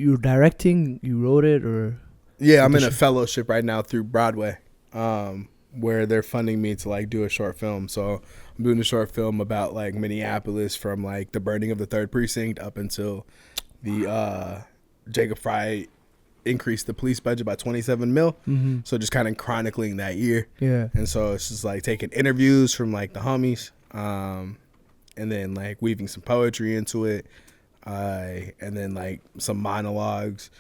you directing? You wrote it or? Yeah, I'm in a fellowship right now through Broadway, where they're funding me to like do a short film. So I'm doing a short film about like Minneapolis from like the burning of the 3rd precinct up until the Jacob Fry increased the police budget by 27 mil. Mm-hmm. So just kind of chronicling that year. Yeah. And so it's just like taking interviews from like the homies, and then like weaving some poetry into it. And then like some monologues,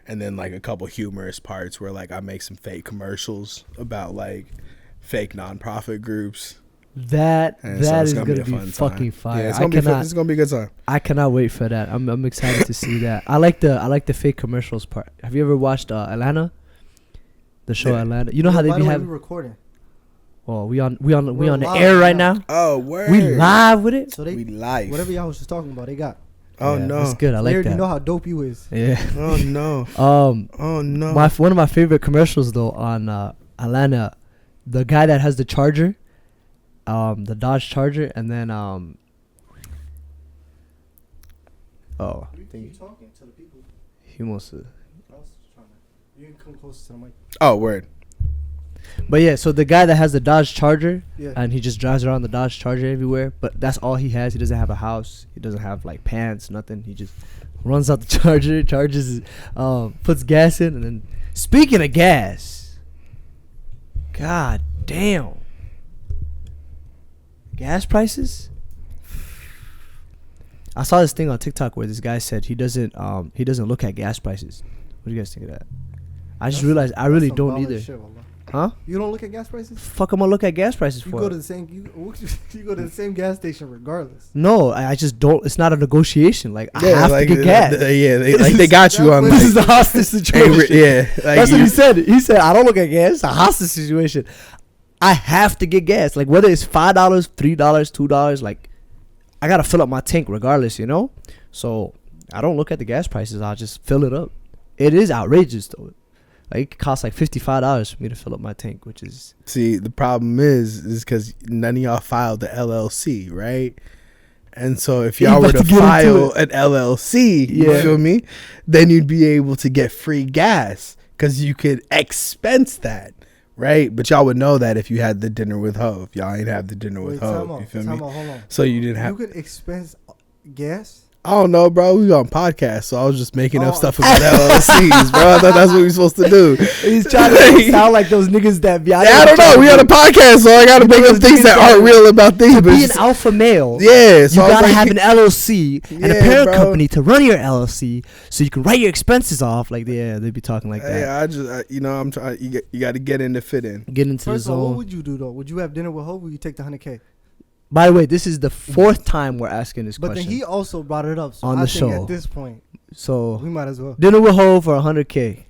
and then like a couple humorous parts where like I make some fake commercials about like fake nonprofit groups. That is gonna be fucking fire. Yeah, it's gonna be a good time. I cannot wait for that. I'm excited to see that. I like the fake commercials part. Have you ever watched Atlanta? The show Atlanta. You know how they be having recording. Oh, we on the air right now. Oh, word. We live with it. So we live. Whatever y'all was just talking about, they got. Oh no, that's good. I like that. You know how dope you is. Yeah. Oh no. Oh no. One of my favorite commercials though on Atlanta, the guy that has the Charger, the Dodge Charger, and then Are you talking to the people? He wants to. You can come closer to the mic. Oh, word. But yeah, so the guy that has the Dodge Charger, yeah, and he just drives around the Dodge Charger everywhere, but that's all he has. He doesn't have a house. He doesn't have like pants, nothing. He just runs out the Charger, charges, puts gas in, and then speaking of gas, god damn, gas prices. I saw this thing on TikTok where this guy said he doesn't look at gas prices. What do you guys think of that? I just realized I really don't either. Huh? You don't look at gas prices? Fuck, I'm gonna look at gas prices for. You go to the same. You go to the same gas station regardless. No, I just don't. It's not a negotiation. Like I have to get gas. They got you on. This is a hostage situation. Yeah, that's what he said. He said I don't look at gas. It's a hostage situation. I have to get gas. Like whether it's $5, $3, $2. Like I gotta fill up my tank regardless. You know. So I don't look at the gas prices. I'll just fill it up. It is outrageous though. Like it costs like $55 for me to fill up my tank, which is. See, the problem is because none of y'all filed the LLC, right? And so if y'all were to file an LLC, you feel me? Then you'd be able to get free gas because you could expense that, right? But y'all would know that if you had the dinner with Hov. Y'all ain't have the dinner with Hov. You feel me? Hold on. So you didn't have. You could expense gas. I don't know, bro. We on podcast, so I was just making up stuff about LLCs, bro. I thought that's what we supposed to do. He's trying to sound like those niggas that be. I don't know. We on a podcast, so I got to make up things that aren't real about things. To be an alpha male, yeah, so you gotta have an LLC and a parent company to run your LLC, so you can write your expenses off. Like they be talking like that. Yeah, I just I'm trying. You got to get in to fit in. Get into the zone. What would you do though? Would you have dinner with Hope? Or would you take the $100K? By the way, this is the 4th time we're asking this question. But then he also brought it up on the show. At this point, so we might as well. Dinner with Ho for $100K.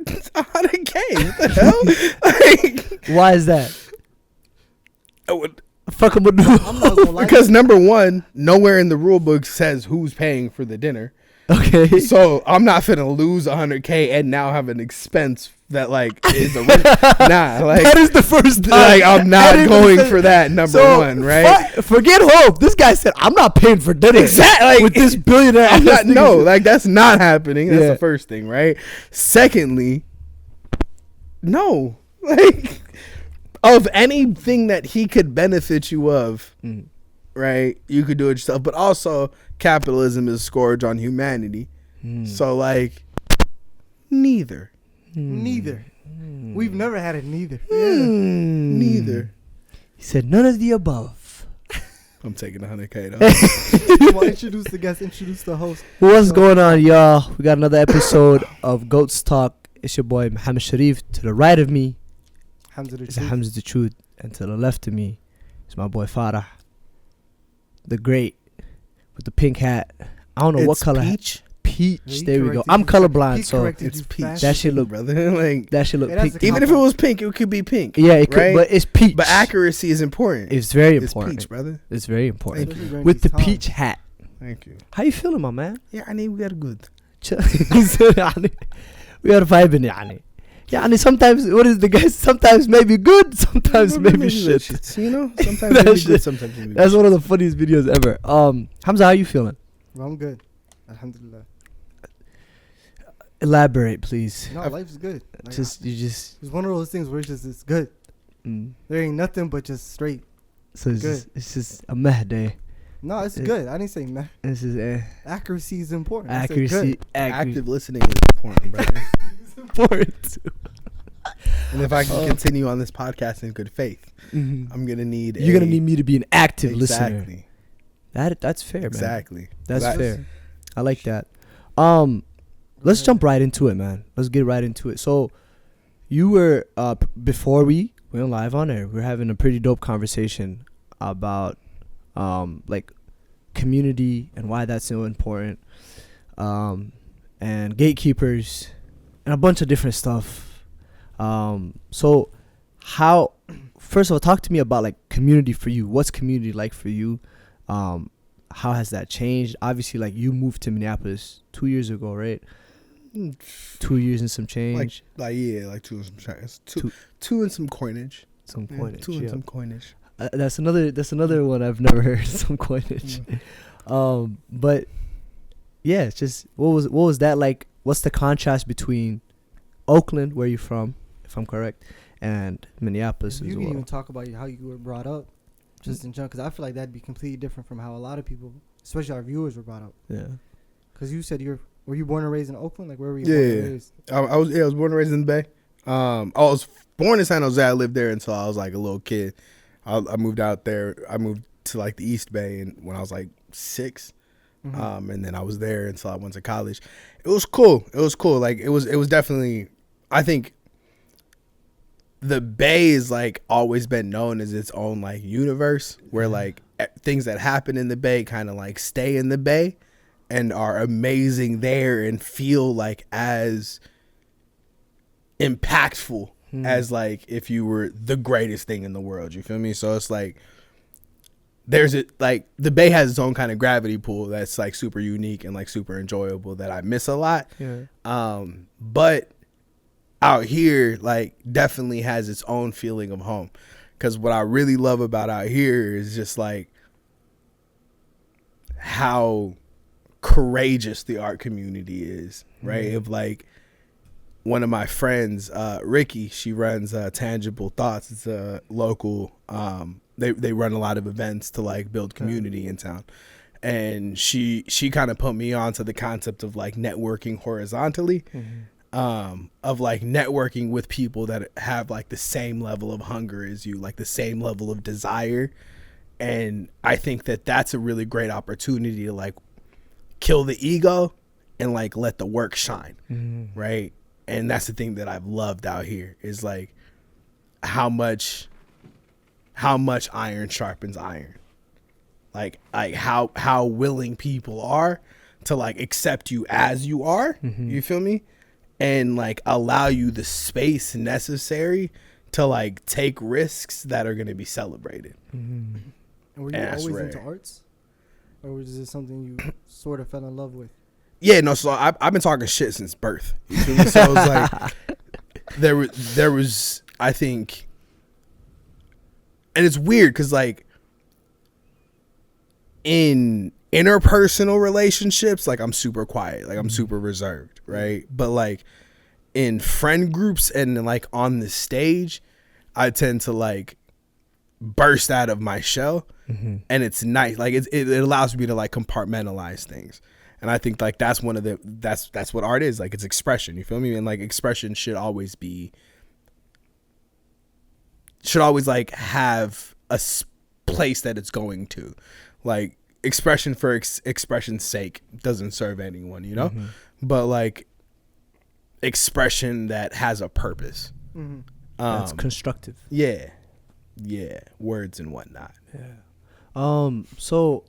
$100K? What the hell? Why is that? I would. Fuck him with I'm not gonna lie. Because number one, nowhere in the rule book says who's paying for the dinner. Okay. So I'm not finna lose $100K and now have an expense that like is a nah. Like that is the first time. Like I'm not going for that. Number one, right? Forget Hope. This guy said I'm not paying for dinner. Exactly. Like, with this billionaire. I'm not. No, like that's not happening. That's the first thing, right? Secondly, no, like of anything that he could benefit you of. Right, you could do it yourself, but also capitalism is a scourge on humanity. So like, neither. We've never had it neither. Neither. He said none of the above. I'm taking $100K though. Well, introduce the guest, introduce the host. What's going on, y'all? We got another episode of Goats Talk. It's your boy Muhammad Sharif. To the right of me is Hamza the Truth, and to the left of me is my boy Farah, the great with the pink hat. I don't know what color. Peach. There we go. I'm colorblind, so it's peach. That shit look, brother. Like that shit look pink. Even if it was pink, it could be pink. Yeah, it could, but it's peach. But accuracy is important. It's very important. It's peach, brother. It's very important. With the peach hat. Thank you. How you feeling, my man? Yeah, I need we got good. We are vibing, يعني. يعني sometimes what is the guy? Sometimes maybe good, sometimes maybe shit. You know, sometimes maybe good, sometimes maybe. That's one of the funniest videos ever. Hamza, how you feeling? Well, I'm good. Alhamdulillah. Elaborate, please. No, life's good. Like, It's one of those things where it's good. There ain't nothing but just straight. So good. It's just a meh day. No, it's good. I didn't say meh. This is Accuracy is important. I said accuracy. good. Active listening is important, brother. It's important. And if I can continue on this podcast in good faith, I'm gonna need. You're gonna need me to be an active listener. Exactly. That's fair, man. Exactly. That's fair. I like that. Let's jump right into it, man. Let's get right into it. So, you were before we went live on air, we were having a pretty dope conversation about like community and why that's so important, and gatekeepers and a bunch of different stuff. So, how? First of all, talk to me about like community for you. What's community like for you? How has that changed? Obviously, like you moved to Minneapolis 2 years ago, right? 2 years and some change. Like 2 and some change. Two and some coinage. Some coinage. 2 and some coinage. That's another one I've never heard. Some coinage. But yeah, it's just what was that like? What's the contrast between Oakland, where you're from, if I'm correct, and Minneapolis You as can well? even talk about how you were brought up, just in general, because I feel like that'd be completely different from how a lot of people, especially our viewers, were brought up. Yeah. Because you said were you born and raised in Oakland? Like, where were you Yeah, born and raised? I was born and raised in the Bay. I was born in San Jose. I lived there until I was like a little kid. I moved out there. I moved to like the East Bay when I was like 6. And then I was there until I went to college. It was cool. Like it was definitely, I think the Bay is like always been known as its own like universe where like things that happen in the Bay kind of like stay in the Bay and are amazing there and feel like as impactful as like if you were the greatest thing in the world. You feel me? So it's like like the Bay has its own kind of gravity pool that's like super unique and like super enjoyable that I miss a lot. Yeah. But out here like definitely has its own feeling of home, because what I really love about out here is just like how courageous the art community is, right? If like one of my friends, Ricky, she runs Tangible Thoughts. It's a local, they run a lot of events to like build community in town. And she kind of put me on to the concept of like networking horizontally, of like networking with people that have like the same level of hunger as you, like the same level of desire. And I think that that's a really great opportunity to like kill the ego and like let the work shine, right? And that's the thing that I've loved out here is like how much iron sharpens iron. Like how willing people are to like accept you as you are. You feel me? And like allow you the space necessary to like take risks that are going to be celebrated. And were you always into arts? Or was it something you sort of fell in love with? Yeah, no, so I've been talking shit since birth. You feel me? So it was like there was I think, and it's weird because like in interpersonal relationships, like I'm super quiet, like I'm super reserved, right? But like in friend groups and like on the stage, I tend to like burst out of my shell, and it's nice. Like it allows me to like compartmentalize things. And I think like that's one of the that's what art is, like it's expression. You feel me? And like expression should always like have a place that it's going to. Like expression for expression's sake doesn't serve anyone, you know. But like expression that has a purpose. That's constructive. Yeah, words and whatnot. Yeah. So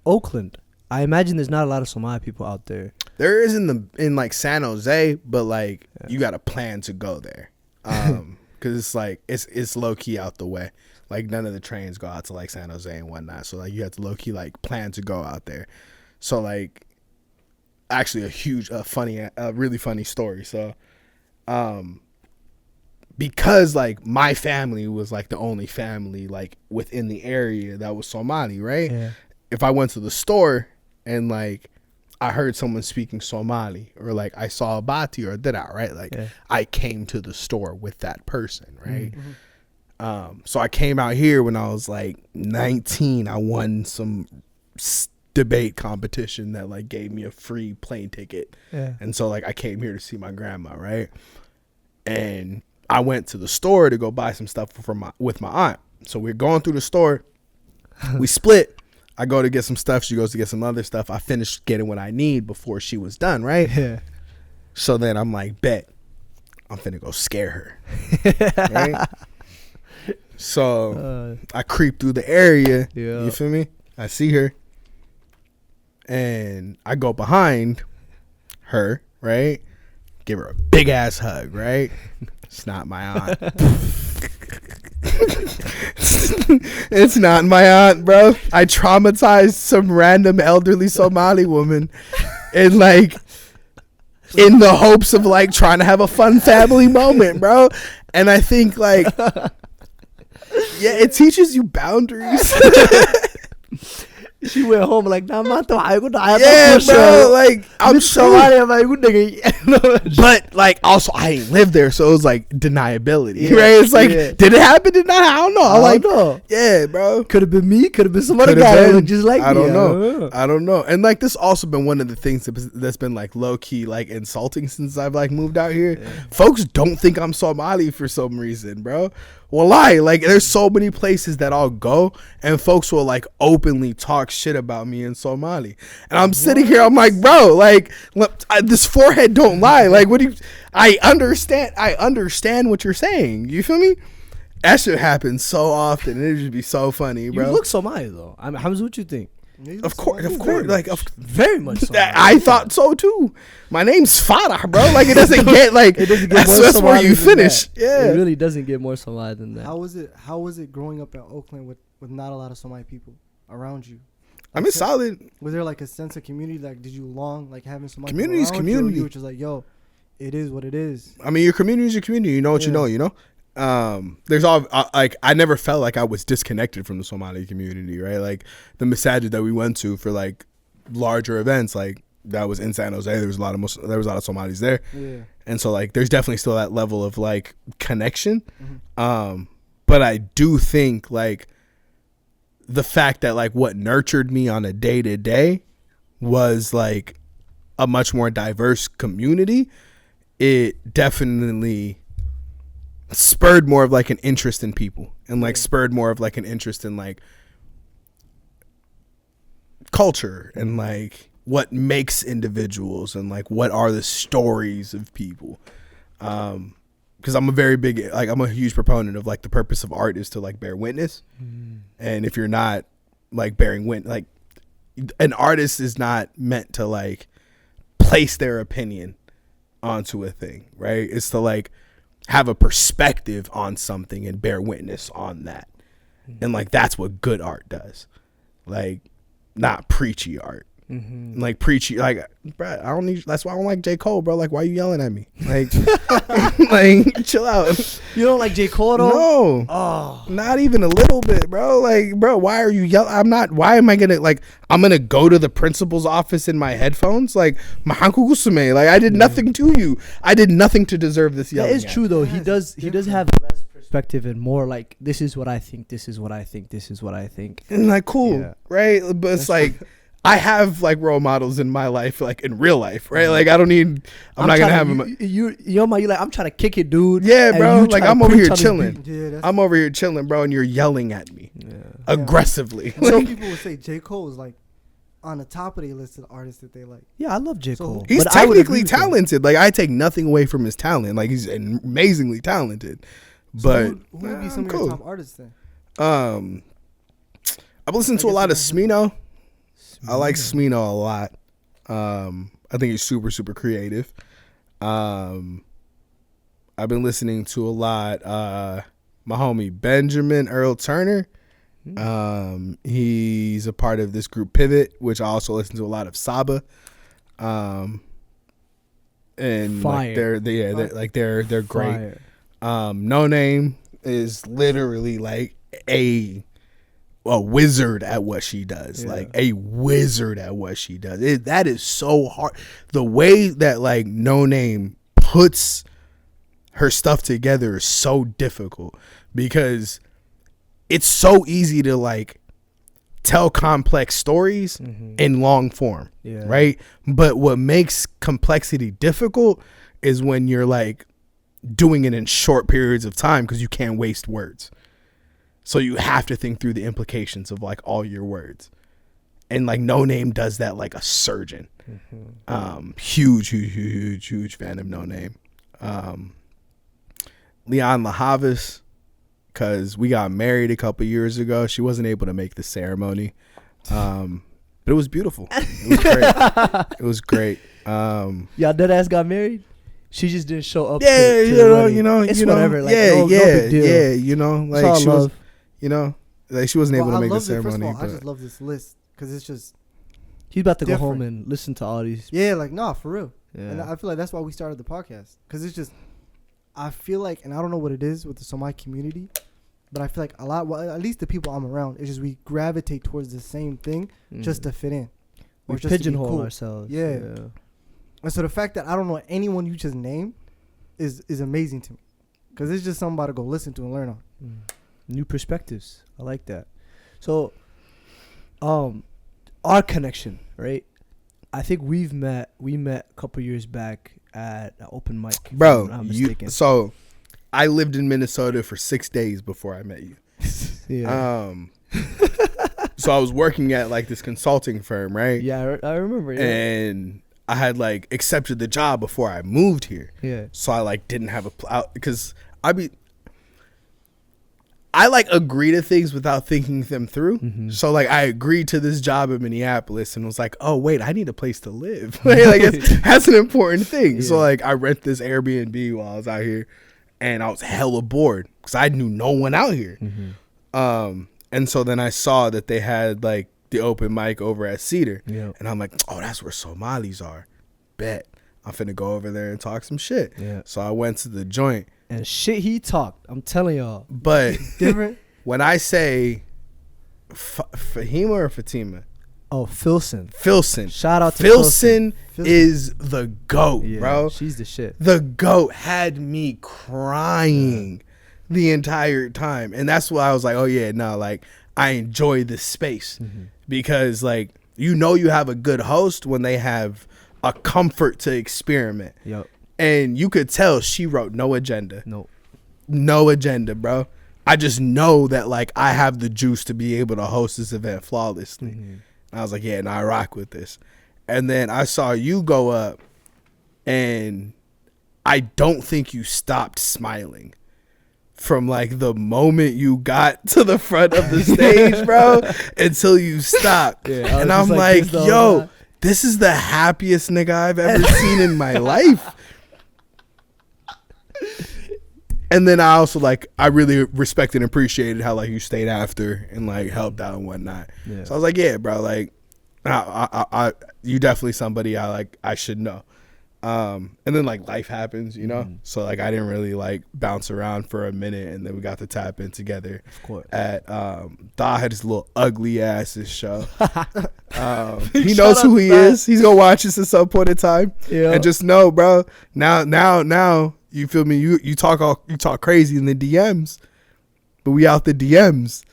Oakland, I imagine there's not a lot of Somali people out there. There is in like San Jose, but like you got to plan to go there, because it's like it's low key out the way. Like none of the trains go out to like San Jose and whatnot, so like you have to low key like plan to go out there. So like, actually a really funny story. So, because like my family was like the only family like within the area that was Somali, right? Yeah. If I went to the store and like I heard someone speaking Somali, or like I saw a Bati or a Dira, right? Like I came to the store with that person, right? So I came out here when I was like 19. I won some debate competition that like gave me a free plane ticket. And so like I came here to see my grandma, right? And I went to the store to go buy some stuff with my aunt. So we're going through the store. We split. I go to get some stuff. She goes to get some other stuff. I finished getting what I need before she was done, right? So then I'm like, bet. I'm finna go scare her. Right? So I creep through the area. You feel me? I see her. And I go behind her, right? Give her a big ass hug, right? It's not my aunt. It's not my aunt, bro. I traumatized some random elderly Somali woman, and like in the hopes of like trying to have a fun family moment, bro. And I think like, yeah, it teaches you boundaries. She went home like, nah, man, yeah, bro. Like, I'm sure. But like, also, I ain't lived there, so it was like deniability, right? It's like, did it happen? Did not? I don't know. I don't know. Yeah, bro. Could have been me. Could have been some other guy who looked just like me. I don't know. And like, this also been one of the things that's been like low key like insulting since I've like moved out here. Folks don't think I'm Somali for some reason, bro. Well, like there's so many places that I'll go and folks will like openly talk shit about me in Somali, and I'm sitting here, I'm like, bro, like this forehead don't lie. Like, what do you? I understand what you're saying. You feel me? That shit happens so often. It would be so funny, bro. You look Somali though. I mean, Hamza, what you think? Of course, like very much. So. I thought so too. My name's Farah, bro. Like it doesn't get like that's where you finish. Yeah, it really doesn't get more Somali than that. How was it growing up in Oakland with not a lot of Somali people around you? Like, I mean, solid. Was there like a sense of community? Like, did you long like having Somali community? You were just like, yo, it is what it is. I mean, your community is your community. You know what you know. You know. There's all like I never felt like I was disconnected from the Somali community, right? Like the masajid that we went to for like larger events, like that was in San Jose. There was a lot of Somalis there, and so like there's definitely still that level of like connection. But I do think like the fact that like what nurtured me on a day to day was like a much more diverse community. It definitely spurred more of like an interest in people, and like spurred more of like an interest in like culture and like what makes individuals and like what are the stories of people. Because I'm a huge proponent of like the purpose of art is to like bear witness. And if you're not like bearing witness, like an artist is not meant to like place their opinion onto a thing, right? It's to like have a perspective on something and bear witness on that. And like that's what good art does, like not preachy art. Like preachy, like, bro, I don't need. That's why I don't like J. Cole, bro. Like, why are you yelling at me? Like, like, chill out. You don't like J. Cole? No, not even a little bit, bro. Like, bro, why are you yelling? I'm not. Why am I gonna like? I'm gonna go to the principal's office in my headphones. Like, Mahankugusume. Like, I did nothing to you. I did nothing to deserve this yelling. That is true, though. He does have less perspective and more like, this is what I think. This is what I think. This is what I think. And like, cool, right? But it's like. I have like role models in my life, like in real life, right? Like I don't need. I'm not gonna have them. You like I'm trying to kick it, dude. Yeah, bro. Like I'm over here chilling. I'm over here chilling, bro, and you're yelling at me aggressively. Some people would say J. Cole is like on the top of the list of artists that they like. Yeah, I love J. Cole. He's technically talented. Like I take nothing away from his talent. Like he's amazingly talented. But who would be some of your top artists then? I've listened to a lot of Smino. I like Smino a lot. I think he's super, super creative. I've been listening to a lot. My homie Benjamin Earl Turner. He's a part of this group Pivot, which I also listen to a lot of Saba. And Fire. like they're great. No Name is literally like a a wizard at what she does. Like a wizard at what she does. That is so hard. The way that like No Name puts her stuff together is so difficult because it's so easy to like tell complex stories in long form, right? But what makes complexity difficult is when you're like doing it in short periods of time because you can't waste words. So you have to think through the implications of like all your words. And like No Name does that like a surgeon. Huge fan of No Name. Leon LaHavis, because we got married a couple years ago. She wasn't able to make the ceremony. But it was beautiful. It was great. It was great. Y'all dead ass got married? She just didn't show up. Yeah, it's whatever. Like, no big deal. Like she was, like she wasn't able to make the ceremony. First of all, I just love this list because it's just. He's about to go home and listen to all these. Yeah, like nah, for real. Yeah. And I feel like that's why we started the podcast because it's just. I feel like, and I don't know what it is with the Somali community, but I feel like a lot. Well, at least the people I'm around, it's just we gravitate towards the same thing just to fit in. We pigeonhole ourselves. Yeah. And so the fact that I don't know anyone you just named is amazing to me because it's just something about to go listen to and learn on. New perspectives. I like that. So, our connection, right? I think we met a couple years back at an open mic. Bro, so I lived in Minnesota for 6 days before I met you. So I was working at like this consulting firm, right? Yeah, I remember. Yeah. And I had like accepted the job before I moved here. Yeah. So I like didn't have because I like agree to things without thinking them through. So like I agreed to this job in Minneapolis and was like, oh wait, I need a place to live. Like that's an important thing. Yeah. So like I rent this Airbnb while I was out here, and I was hella bored because I knew no one out here. And so then I saw that they had like the open mic over at Cedar, and I'm like, oh, that's where Somalis are. Bet I'm finna go over there and talk some shit. Yeah. So I went to the joint. And shit he talked, I'm telling y'all. But different. When I say Fahima or Fatima? Oh, Filson. Shout out to Filson. Is the GOAT, bro. She's the shit. The GOAT had me crying the entire time. And that's why I was like, oh yeah, no, like I enjoy this space. Because like you have a good host when they have a comfort to experiment. Yep. And you could tell she wrote no agenda. No agenda, bro. I just know that like I have the juice to be able to host this event flawlessly. And I was like, yeah, I rock with this. And then I saw you go up, and I don't think you stopped smiling from like the moment you got to the front of the stage, bro, until you stopped. And I'm like, yo, this is the happiest nigga I've ever seen in my life. And then I also like I really respected and appreciated how like you stayed after and like helped out and whatnot. Yeah. So I was like, yeah, bro, like I you definitely somebody I should know. And then like life happens, so like I didn't really like bounce around for a minute, and then we got to tap in together. Of course. At Thaw had his little ugly asses show. He knows who he is. He's gonna watch this at some point in time. Yeah. And just know, bro, now you feel me? You talk crazy in the DMs, but we out the DMs.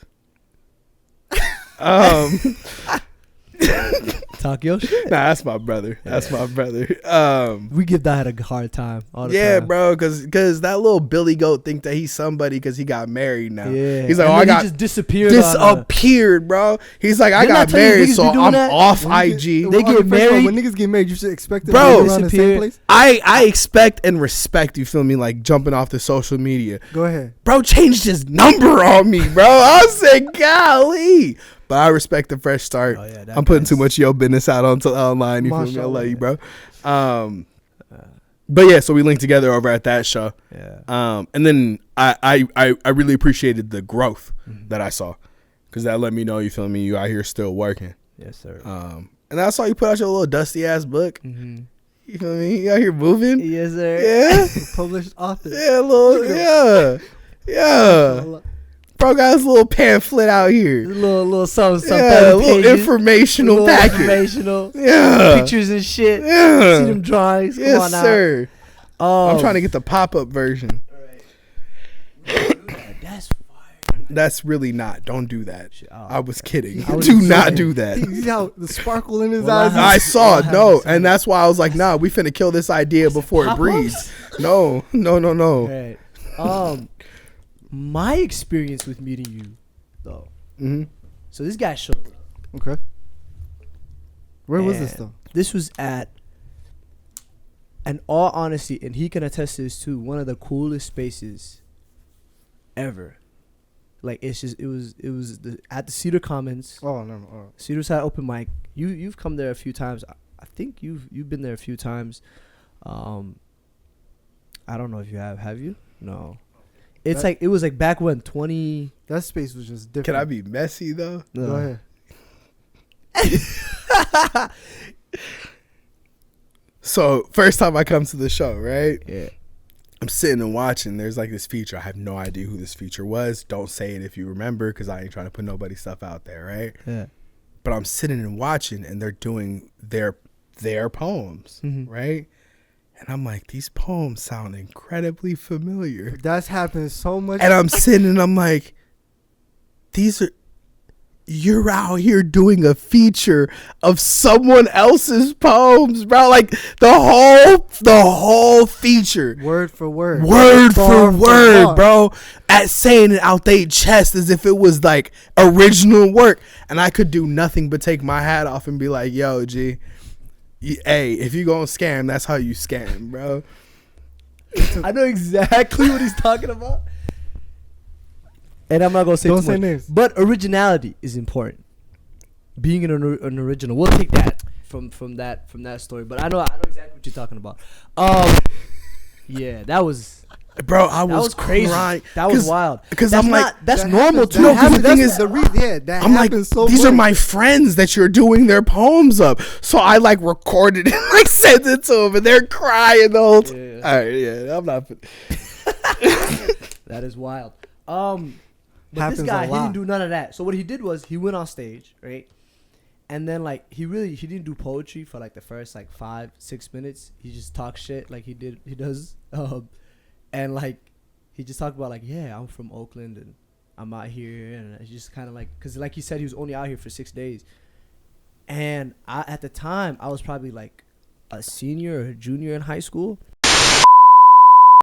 Talk your shit. Nah, that's my brother. That's my brother. We give that a hard time. All the time. Bro, because that little Billy Goat think that he's somebody because he got married now. Yeah. He's like, he just disappeared. Bro. He's like, I got married, so I'm off IG. They get married. When niggas get married, you should expect them to be around the same place. I expect and respect, you feel me, like jumping off the social media. Go ahead. Bro changed his number on me, bro. I was like, golly. But I respect the fresh start. Oh, yeah, I'm putting too much yo business out online. You feel me? I love you, bro. But yeah, so we linked together over at that show. Yeah. And then I really appreciated the growth that I saw, because that let me know, you feel me, you out here still working. Yes, sir. And I saw you put out your little dusty ass book. You feel me? You out here moving? Yes, sir. Yeah. Published author. Yeah, yeah. Bro got his little pamphlet out here. Little something. Yeah, a little informational packet. Informational. Yeah. Pictures and shit. Yeah. See them drawings. Come Yes, on now. sir. I'm trying to get the pop-up version. That's fire. That's really not. Don't do that. I was kidding. I was Do not joking. do that. You see how the sparkle in his Well, eyes? I saw it. I No, haven't seen and that's why I was like, nah, we finna kill this idea before it pop-ups? breeds. No. Right. My experience with meeting you, though. Mm-hmm. So this guy showed up. Okay. Where was this And though? This was at, in all honesty, and he can attest to this too, one of the coolest spaces ever. Like it was at the Cedar Commons. Oh no. Oh. Cedar Side open mic. You've come there a few times. I think you've been there a few times. I don't know if you have. Have you? No. It's like it was like back when 20. That space was just different. Can I be messy though? Go ahead. So first time I come to the show, right? Yeah. I'm sitting and watching. There's like this feature. I have no idea who this feature was. Don't say it if you remember, because I ain't trying to put nobody's stuff out there, right? Yeah. But I'm sitting and watching, and they're doing their poems, right? And I'm like, these poems sound incredibly familiar. That's happened so much. And I'm sitting and I'm like, you're out here doing a feature of someone else's poems, bro. Like the whole feature. Word for word. Word Bar for word, bar. bro. At saying it out their chest as if it was like original work. And I could do nothing but take my hat off and be like, yo, G, hey, if you gonna scam, that's how you scam, bro. I know exactly what he's talking about. And I'm not gonna say Don't too say much. names. But originality is important. Being an original. We'll take that from that story. But I know exactly what you're talking about. Yeah, that was. Bro, I That was crazy. crying. That was wild. Because That's I'm not, like, that's That normal happens- too. No, that 'cause the happens- thing that's is- the reason. Yeah, that I'm like, happens so these are much. my friends that you're doing their poems up. So I like recorded it, like sent it to them, and they're crying the whole time. Yeah. All right, yeah, I'm not. That is wild. But Happens this guy, a he lot. didn't do none of that. So what he did was he went on stage, right? And then like he didn't do poetry for like the first like 5-6 minutes. He just talked shit like he does. And like he just talked about like, yeah, I'm from Oakland and I'm out here, and it's just kind of like, because like he said, he was only out here for 6 days. And at the time I was probably like a senior or a junior in high school.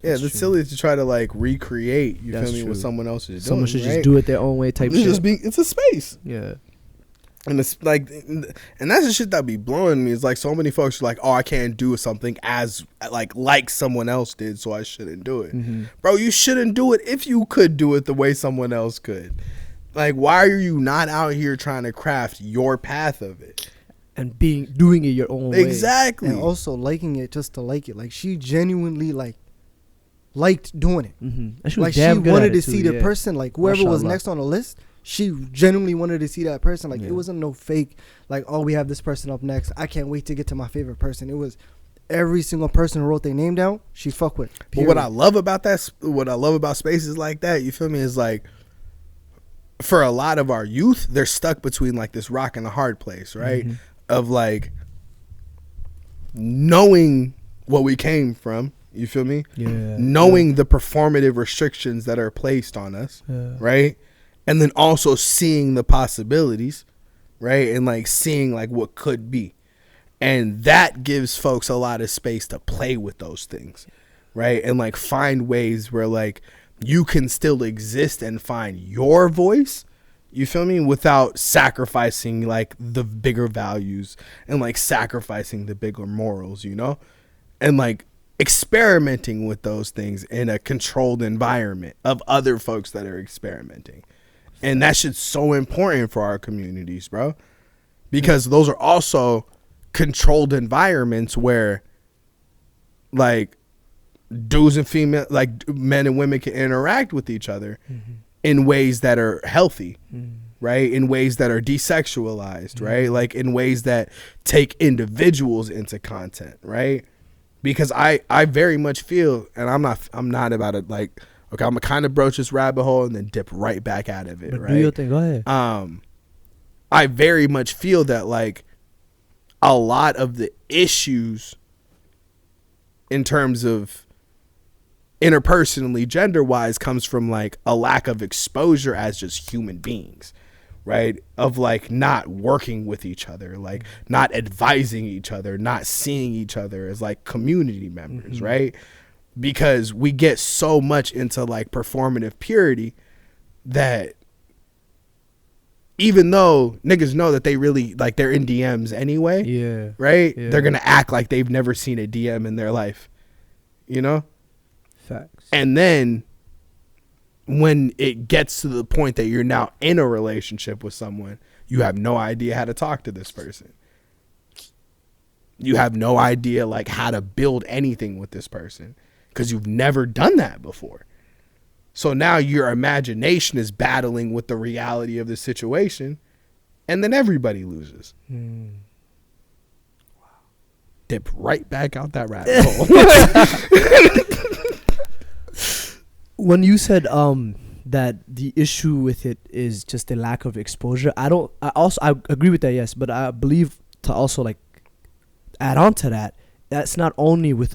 Yeah, That's it's true. silly to try to like recreate. You That's feel me? What true. someone else is Someone doing. should right? just do it their own way type It's shit. just it's a space. Yeah. And it's like, and that's the shit that be blowing me. It's like so many folks are like, oh, I can't do something as like someone else did, so I shouldn't do it. Bro, you shouldn't do it if you could do it the way someone else could. Like, why are you not out here trying to craft your path of it? And doing it your own way. Exactly. And also liking it just to like it. Like she genuinely liked doing it. And she was Like she damn good wanted at to it too, see the yeah. person, like whoever was Mashallah. next on the list. She genuinely wanted to see that person. Like Yeah. it wasn't no fake. Like, oh, we have this person up next. I can't wait to get to my favorite person. It was every single person who wrote their name down. She fuck with. But what Period. I love about spaces like that, you feel me, is like, for a lot of our youth, they're stuck between like this rock and a hard place, right? Of like knowing what we came from, you feel me? Yeah. Knowing the performative restrictions that are placed on us, right? And then also seeing the possibilities, right? And like seeing like what could be. And that gives folks a lot of space to play with those things, right? And like find ways where like you can still exist and find your voice, you feel me, without sacrificing like the bigger values and like sacrificing the bigger morals, you know? And like experimenting with those things in a controlled environment of other folks that are experimenting. And that shit's so important for our communities, bro. Because those are also controlled environments where like dudes and female, like men and women can interact with each other in ways that are healthy, right? In ways that are desexualized, right? Like in ways that take individuals into content, right? Because I very much feel, and I'm not about it like Okay, I'm gonna kind of broach this rabbit hole and then dip right back out of it. But right? do your thing. Go ahead. I very much feel that like a lot of the issues in terms of interpersonally, gender-wise, comes from like a lack of exposure as just human beings, right? Of like not working with each other, like not advising each other, not seeing each other as like community members, right? Because we get so much into like performative purity that even though niggas know that they really like they're in DMs anyway, Yeah. right? Yeah. They're gonna act like they've never seen a DM in their life, you know? Facts. And then when it gets to the point that you're now in a relationship with someone, you have no idea how to talk to this person. You have no idea like how to build anything with this person because you've never done that before. So now your imagination is battling with the reality of the situation, and then everybody loses. Wow. Dip right back out that rabbit hole. When you said that the issue with it is just the lack of exposure, I agree with that, yes, but I believe to also like add on to that, that's not only with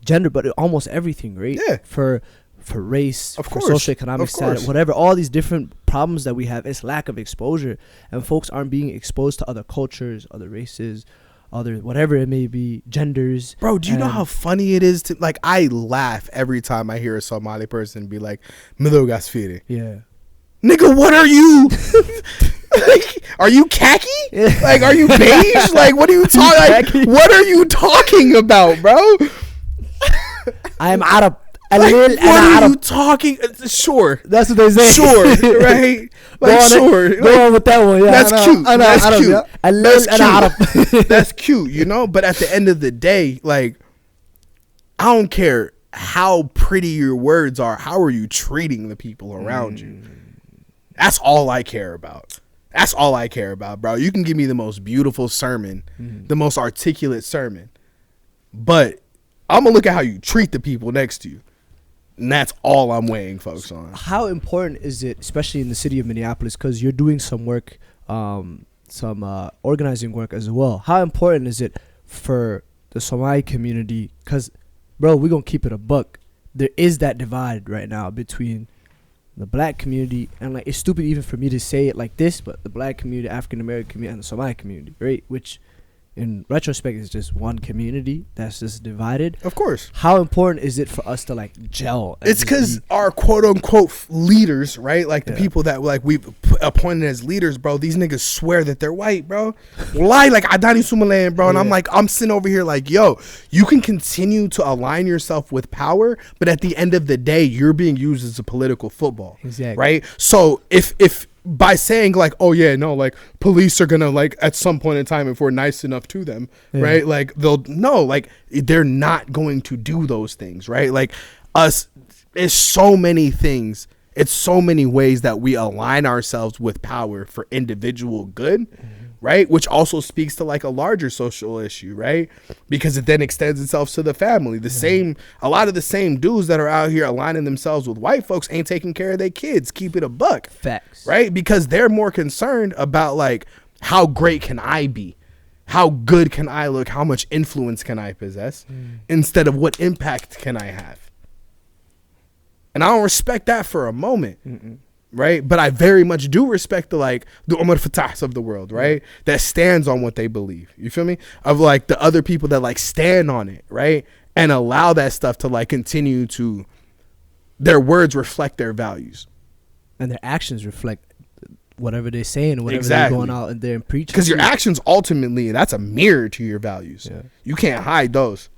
gender, but almost everything, right? Yeah. For race, of for course, socioeconomic status, whatever, all these different problems that we have, it's lack of exposure, and folks aren't being exposed to other cultures, other races, other whatever it may be, genders. Bro, do you know how funny it is to like? I laugh every time I hear a Somali person be like, "Midogas firi." Yeah, nigga, what are you? Like, are you khaki? Yeah. Like, are you beige? Like, what are you talking? Like, what are you talking about, bro? I am Arab. Like, what are you talking? Sure, that's what they say. Sure, right? Like, sure. Go on with that one. Yeah, that's cute. That's cute. That's cute. That's cute, you know? But at the end of the day, like, I don't care how pretty your words are. How are you treating the people around you? That's all I care about. That's all I care about, bro. You can give me the most beautiful sermon, the most articulate sermon, but I'm going to look at how you treat the people next to you. And that's all I'm weighing folks on. How important is it, especially in the city of Minneapolis, because you're doing some work, some organizing work as well. How important is it for the Somali community? Because, bro, we're going to keep it a buck. There is that divide right now between the black community, and like it's stupid even for me to say it like this, but the black community, African American community, and the Somali community, right? Which in retrospect is just one community that's just divided. Of course. How important is it for us to like gel? It's because our quote unquote leaders, right? Like the people that like we've appointed as leaders, bro. These niggas swear that they're white, bro. Lie like Adani Sumalan, bro. And I'm sitting over here like, yo, you can continue to align yourself with power, but at the end of the day, you're being used as a political football. Exactly. Right? So if by saying like, oh yeah, no, like police are gonna like at some point in time, if we're nice enough to them, right? Like they're not going to do those things, right? Like us, it's so many things. It's so many ways that we align ourselves with power for individual good, right? Which also speaks to like a larger social issue, right? Because it then extends itself to the family. A lot of the same dudes that are out here aligning themselves with white folks ain't taking care of their kids. Keep it a buck. Facts. Right? Because they're more concerned about like, how great can I be? How good can I look? How much influence can I possess? Instead of what impact can I have? And I don't respect that for a moment. Right? But I very much do respect the Omar Fattahs of the world, right? That stands on what they believe. You feel me? Of like the other people that like stand on it, right? And allow that stuff to like continue to, their words reflect their values. And their actions reflect whatever they're saying or whatever they're going out and they're preaching. Because your actions ultimately, that's a mirror to your values. Yeah. You can't hide those.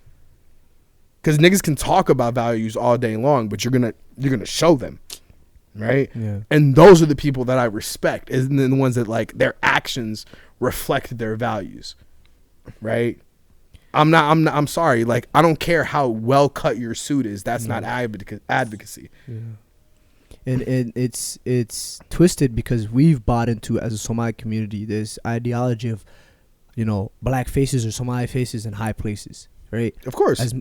Because niggas can talk about values all day long, but you're gonna show them. Right? Yeah. And those are the people that I respect, and the ones that like their actions reflect their values. Right? I'm sorry, like I don't care how well cut your suit is, that's not advocacy. Yeah. And it's twisted because we've bought into, as a Somali community, this ideology of, black faces or Somali faces in high places. right? Of course.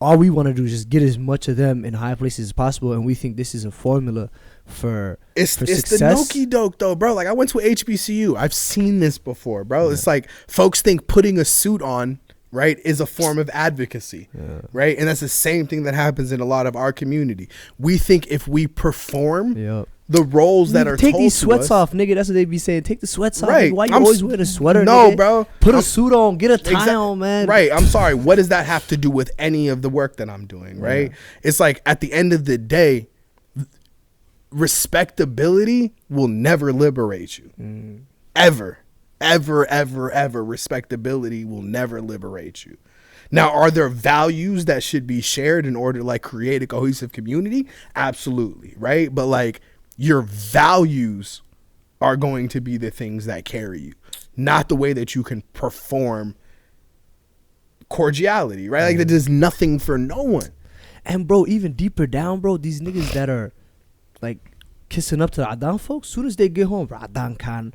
All we want to do is just get as much of them in high places as possible, and we think this is a formula for success. It's the Noki doke though, bro. Like I went to a HBCU. I've seen this before, bro. It's like folks think putting a suit on, right, is a form of advocacy, right? And that's the same thing that happens in a lot of our community. We think if we perform the roles that are take told these sweats to us, off, nigga. That's what they be saying. Take the sweats off. Right. Nigga. Why you always wearing a sweater? No, nigga? bro. Put a suit on. Get a tie on, man. Right. I'm sorry. What does that have to do with any of the work that I'm doing? Right. It's like at the end of the day, respectability will never liberate you. Ever. Respectability will never liberate you. Now, are there values that should be shared in order to like create a cohesive community? Absolutely. Right. But like your values are going to be the things that carry you, not the way that you can perform cordiality. Right. Like that does nothing for no one. And bro, even deeper down, bro, these niggas that are like kissing up to the Adan folks, soon as they get home, bro, Adan Khan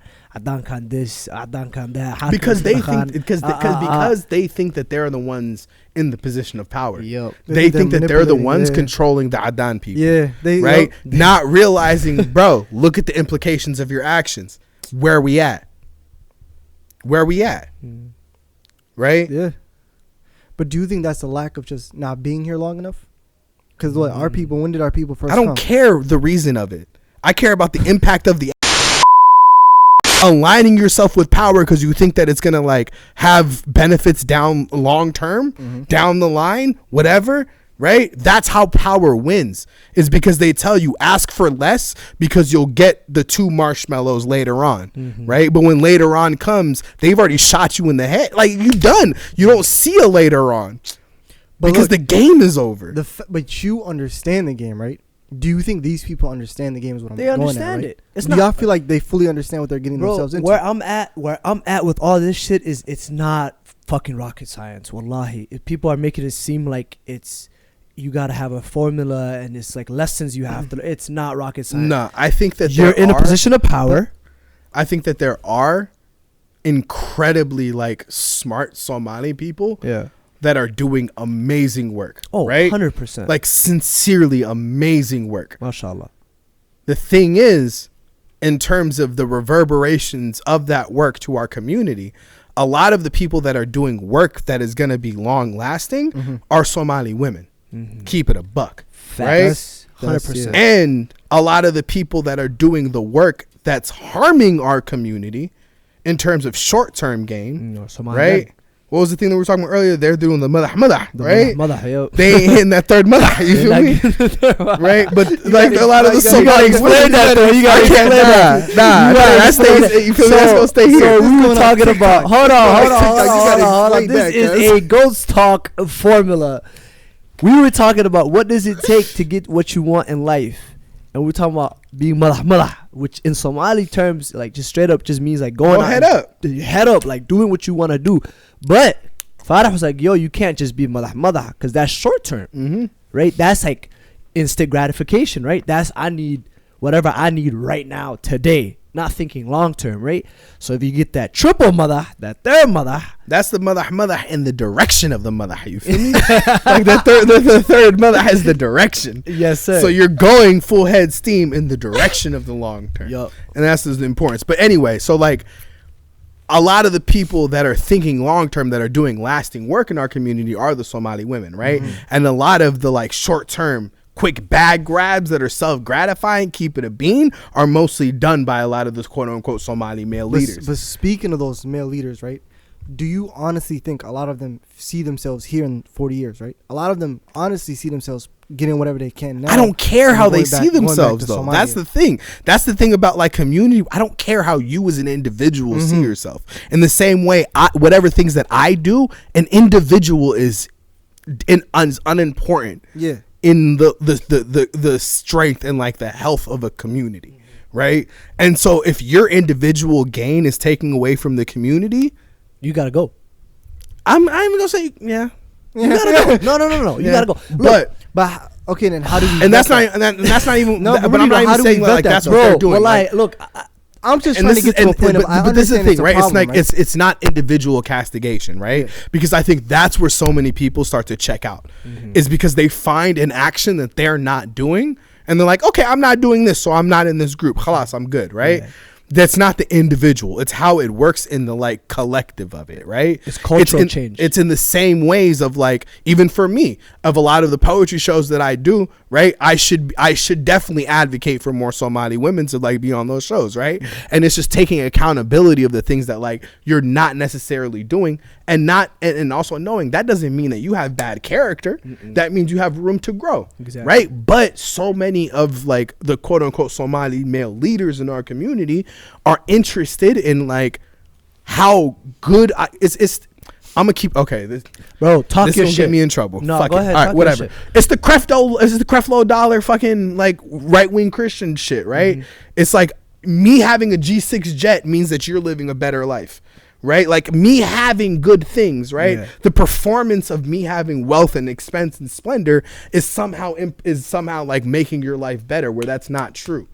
this, Adan Khan that. Because they think because they think that they're the ones in the position of power. Yep. They think that they're the ones controlling the Adan people. Yeah. Right? Not realizing, bro, look at the implications of your actions. Where we at? Right? Yeah. But do you think that's a lack of just not being here long enough? Because our people, when did our people first I don't come? care the reason of it. I care about the impact of the aligning yourself with power because you think that it's going to like have benefits down long term, down the line, whatever, right? That's how power wins, is because they tell you ask for less because you'll get the 2 marshmallows later on, right? But when later on comes, they've already shot you in the head. Like you done. You don't see a later on. Because look, the game is over. But you understand the game, right? Do you think these people understand the game? Is what I'm they going understand at, right? it. It's do y'all feel like they fully understand what they're getting themselves into? Where I'm at with all this shit is it's not fucking rocket science. Wallahi, if people are making it seem like it's you gotta have a formula and it's like lessons you have to. It's not rocket science. No, I think that you're in a position of power. I think that there are incredibly like smart Somali people. Yeah. That are doing amazing work. Oh, right? 100%. Like sincerely amazing work. MashaAllah. The thing is, in terms of the reverberations of that work to our community, a lot of the people that are doing work that is going to be long lasting are Somali women. Keep it a buck. Facts. Right? 100%. And a lot of the people that are doing the work that's harming our community in terms of short-term gain, right? What was the thing that we were talking about earlier? They're doing the madah, right? They ain't hitting that third madah, you feel me? Right? But like a lot of the Somali explain that though. You gotta explain that. Nah, that stays. You feel me? That's gonna stay here. So we were talking about. Hold on. This is a ghost talk formula. We were talking about what does it take to get what you want in life. And we're talking about being madah, which in Somali terms, like just straight up just means like going head up, like doing what you want to do. But Farah was like, yo, you can't just be madah, because that's short term, right? That's like instant gratification, right? That's I need whatever I need right now, today, not thinking long term, right? So if you get that triple madah, that third madah, that's the madah in the direction of the madah. You feel me? Like the third madah has the direction. Yes, sir. So you're going full head steam in the direction of the long term. Yup. And that's the importance. But anyway, so like a lot of the people that are thinking long term, that are doing lasting work in our community, are the Somali women, right? And a lot of the like short term quick bag grabs that are self-gratifying, keep it a bean, are mostly done by a lot of those quote-unquote Somali male leaders. But speaking of those male leaders, right, do you honestly think a lot of them see themselves here in 40 years, right? A lot of them honestly see themselves getting whatever they can now. I don't care how they see themselves, though. That's the thing. That's the thing about, like, community. I don't care how you as an individual see yourself. In the same way, whatever things that I do, an individual is unimportant. Yeah. In the strength and like the health of a community, right? And so if your individual gain is taking away from the community, you gotta go. I'm gonna say yeah. You gotta go. No. You gotta go. Look, but okay, then how do you? And that's not even. No, but I'm not even saying like that's what they're doing. Well, look, I'm just trying to get to a point of. But this is the thing, right? It's like it's not individual castigation, right? Yeah. Because I think that's where so many people start to check out, is because they find an action that they're not doing, and they're like, okay, I'm not doing this, so I'm not in this group. Khalas, I'm good, right? Yeah. That's not the individual. It's how it works in the like collective of it, right? It's cultural change. It's in the same ways of like, even for me, of a lot of the poetry shows that I do, right? I should definitely advocate for more Somali women to like be on those shows, right? Mm-hmm. And it's just taking accountability of the things that like you're not necessarily doing, and also knowing that doesn't mean that you have bad character. Mm-mm. That means you have room to grow, exactly. Right? But so many of like the quote unquote Somali male leaders in our community are interested in like how good it's I'm gonna keep bro, talk this your will shit. get me in trouble. No, fuck go it. ahead. All right, whatever. It's the Creflo Dollar fucking like right wing Christian shit, right? Mm-hmm. It's like me having a G6 jet means that you're living a better life, right? Like me having good things, right? Yeah. The performance of me having wealth and expense and splendor is somehow like making your life better, where that's not true.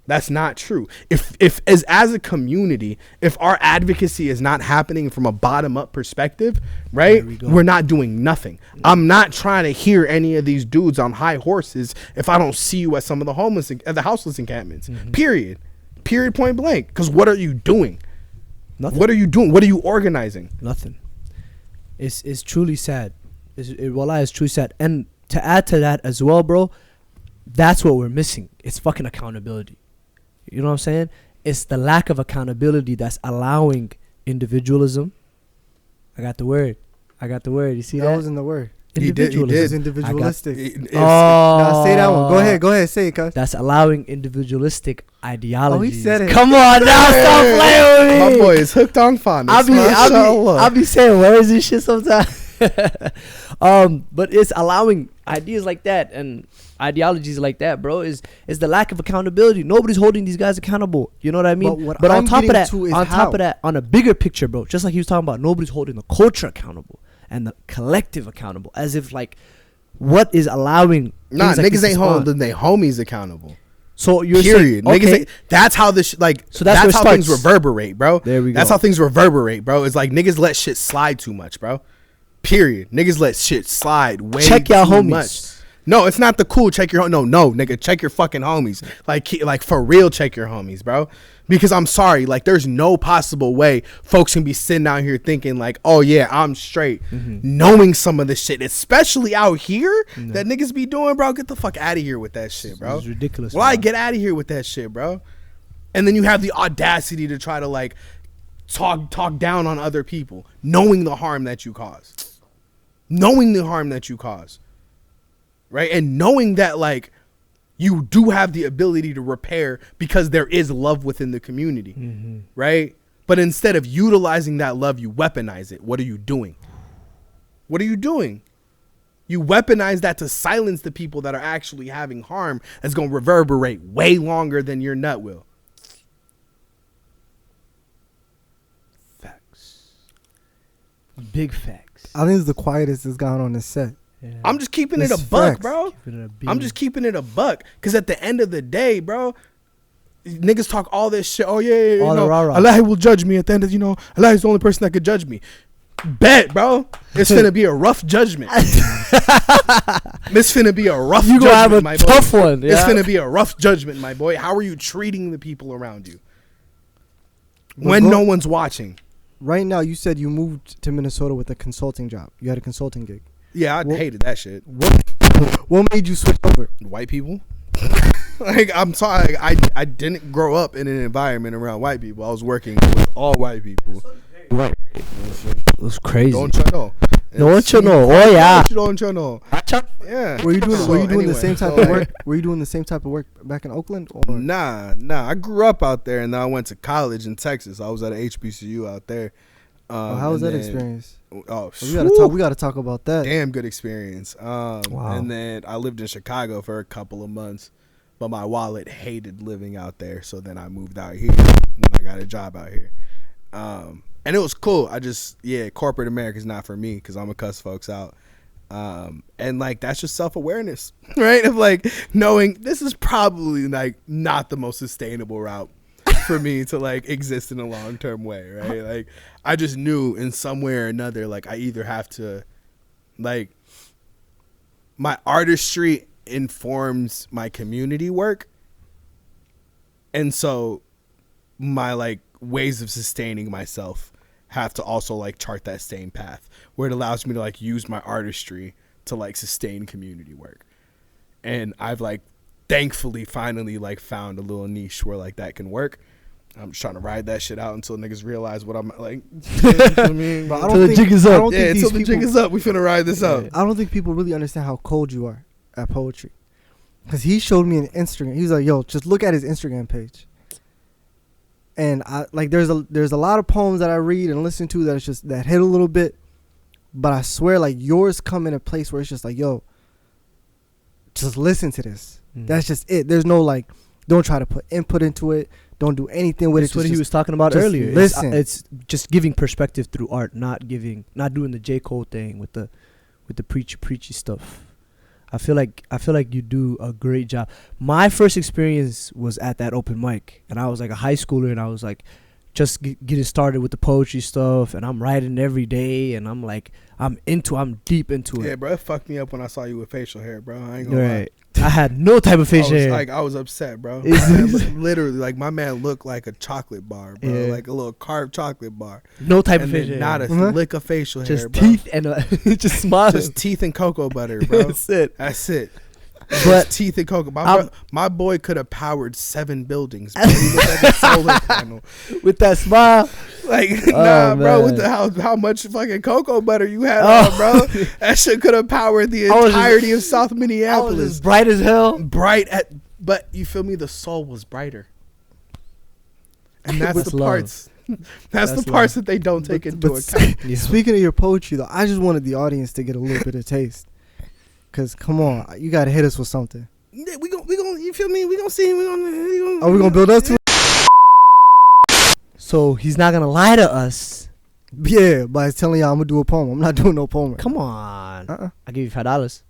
That's not true. If as a community, if our advocacy is not happening from a bottom up perspective, right, we're not doing nothing. I'm not trying to hear any of these dudes on high horses if I don't see you at some of the houseless encampments. Mm-hmm. Period. Point blank. Because what are you doing? Nothing. What are you doing? What are you organizing? Nothing. It's truly sad. Wallah, it's truly sad. And to add to that as well, bro, that's what we're missing. It's fucking accountability. You know what I'm saying? It's the lack of accountability that's allowing individualism. I got the word. You see that? That wasn't the word. Individualism. He did. It's individualistic. Nah, say that one. Go ahead. Say it, cuz. That's allowing individualistic ideologies. Oh, he said it. Come on now, stop playing with me. My boy is hooked on phonics. I'll be saying words and shit sometimes. But it's allowing ideas like that and ideologies like that, bro, is the lack of accountability. Nobody's holding these guys accountable. You know what I mean? But on top of that, on a bigger picture, bro, just like he was talking about, nobody's holding the culture accountable and the collective accountable, as if like what is allowing niggas ain't holding their homies accountable. So you're period. Saying, okay. That's how this so that's how things reverberate, bro. There we go. That's how things reverberate, bro. It's like niggas let shit slide too much, bro. Period. Niggas let shit slide way check your too homies. Much. No, it's not the cool check your no, nigga, check your fucking homies. Like for real, check your homies, bro. Because I'm sorry, like there's no possible way folks can be sitting out here thinking like, oh yeah, I'm straight, knowing some of this shit, especially out here that niggas be doing, bro. Get the fuck out of here with that shit, bro. It's ridiculous. Why get out of here with that shit, bro? And then you have the audacity to try to like talk down on other people, knowing the harm that you cause. Right? And knowing that like you do have the ability to repair because there is love within the community, right? But instead of utilizing that love, you weaponize it. What are you doing? You weaponize that to silence the people that are actually having harm that's going to reverberate way longer than your nut will. Facts. Big facts. I think it's the quietest it's gone on the set. Yeah. I'm just keeping it a buck, bro. I'm just keeping it a buck. Because at the end of the day, bro, niggas talk all this shit. Oh, yeah, Allah will judge me at the end of, Allah is the only person that could judge me. Bet, bro. It's finna be a rough judgment. It's finna be a rough judgment, have a my tough boy. one. Yeah? It's finna be a rough judgment, my boy. How are you treating the people around you when no one's watching? Right now, you said you moved to Minnesota with a consulting job. You had a consulting gig. Yeah, I hated that shit. What made you switch over? White people. Like, I'm sorry. I didn't grow up in an environment around white people. I was working with all white people. Right. It was crazy. Don't you know? Don't you know? Oh yeah. Don't you know? Yeah. Were you doing the same type of work? Were you doing the same type of work back in Oakland? Or? Nah. I grew up out there, and then I went to college in Texas. I was at a HBCU out there. How was that experience? Oh, we gotta talk about that. Damn good experience. Wow. And then I lived in Chicago for a couple of months, but my wallet hated living out there. So then I moved out here when I got a job out here. And it was cool. Corporate America is not for me because I'm gonna cuss folks out. And like that's just self-awareness, right? Of like knowing this is probably like not the most sustainable route for me to like exist in a long-term way, right? Like I just knew in some way or another, like I either have to, like, my artistry informs my community work, and so my like ways of sustaining myself have to also like chart that same path where it allows me to like use my artistry to like sustain community work. And I've like thankfully finally like found a little niche where like that can work. I'm just trying to ride that shit out until niggas realize what I'm like. You know what I mean? But until the jig is up. Yeah, until the jig is up, we finna ride this out. I don't think people really understand how cold you are at poetry. Because he showed me an Instagram. He was like, yo, just look at his Instagram page. And I like there's a lot of poems that I read and listen to that it's just that hit a little bit. But I swear like yours come in a place where it's just like, yo, just listen to this. That's just it. There's no like, don't try to put input into it. Don't do anything with it. That's what he was talking about earlier. Listen. It's just giving perspective through art, not doing the J. Cole thing with the preachy stuff. I feel like you do a great job. My first experience was at that open mic, and I was like a high schooler, and I was like just getting started with the poetry stuff, and I'm writing every day, and I'm like I'm deep into it. Yeah, bro, it fucked me up when I saw you with facial hair, bro. I ain't gonna lie. I had no type of facial hair. I was upset, bro. Literally, like my man looked like a chocolate bar, bro. Yeah. Like a little carved chocolate bar. No type of facial hair. Not a lick of facial just hair, bro. Just teeth and just smiling. Just teeth and cocoa butter, bro. That's it. But teeth and cocoa. My boy could have powered 7 buildings, bro. He looked like a solar panel with that smile. Like, nah, bro. With how much fucking cocoa butter you had on, bro? That shit could have powered the entirety of South Minneapolis. I was bright as hell. But you feel me? The soul was brighter, and that's the parts. That's the parts that they don't take into account. Speaking of your poetry, though, I just wanted the audience to get a little bit of taste. Cause come on, you gotta hit us with something. Yeah, we gonna, you feel me? We gonna see. Are we gonna build up to it? So he's not gonna lie to us. Yeah, by telling y'all I'm gonna do a poem. I'm not doing no poem. Come on. I'll give you $5.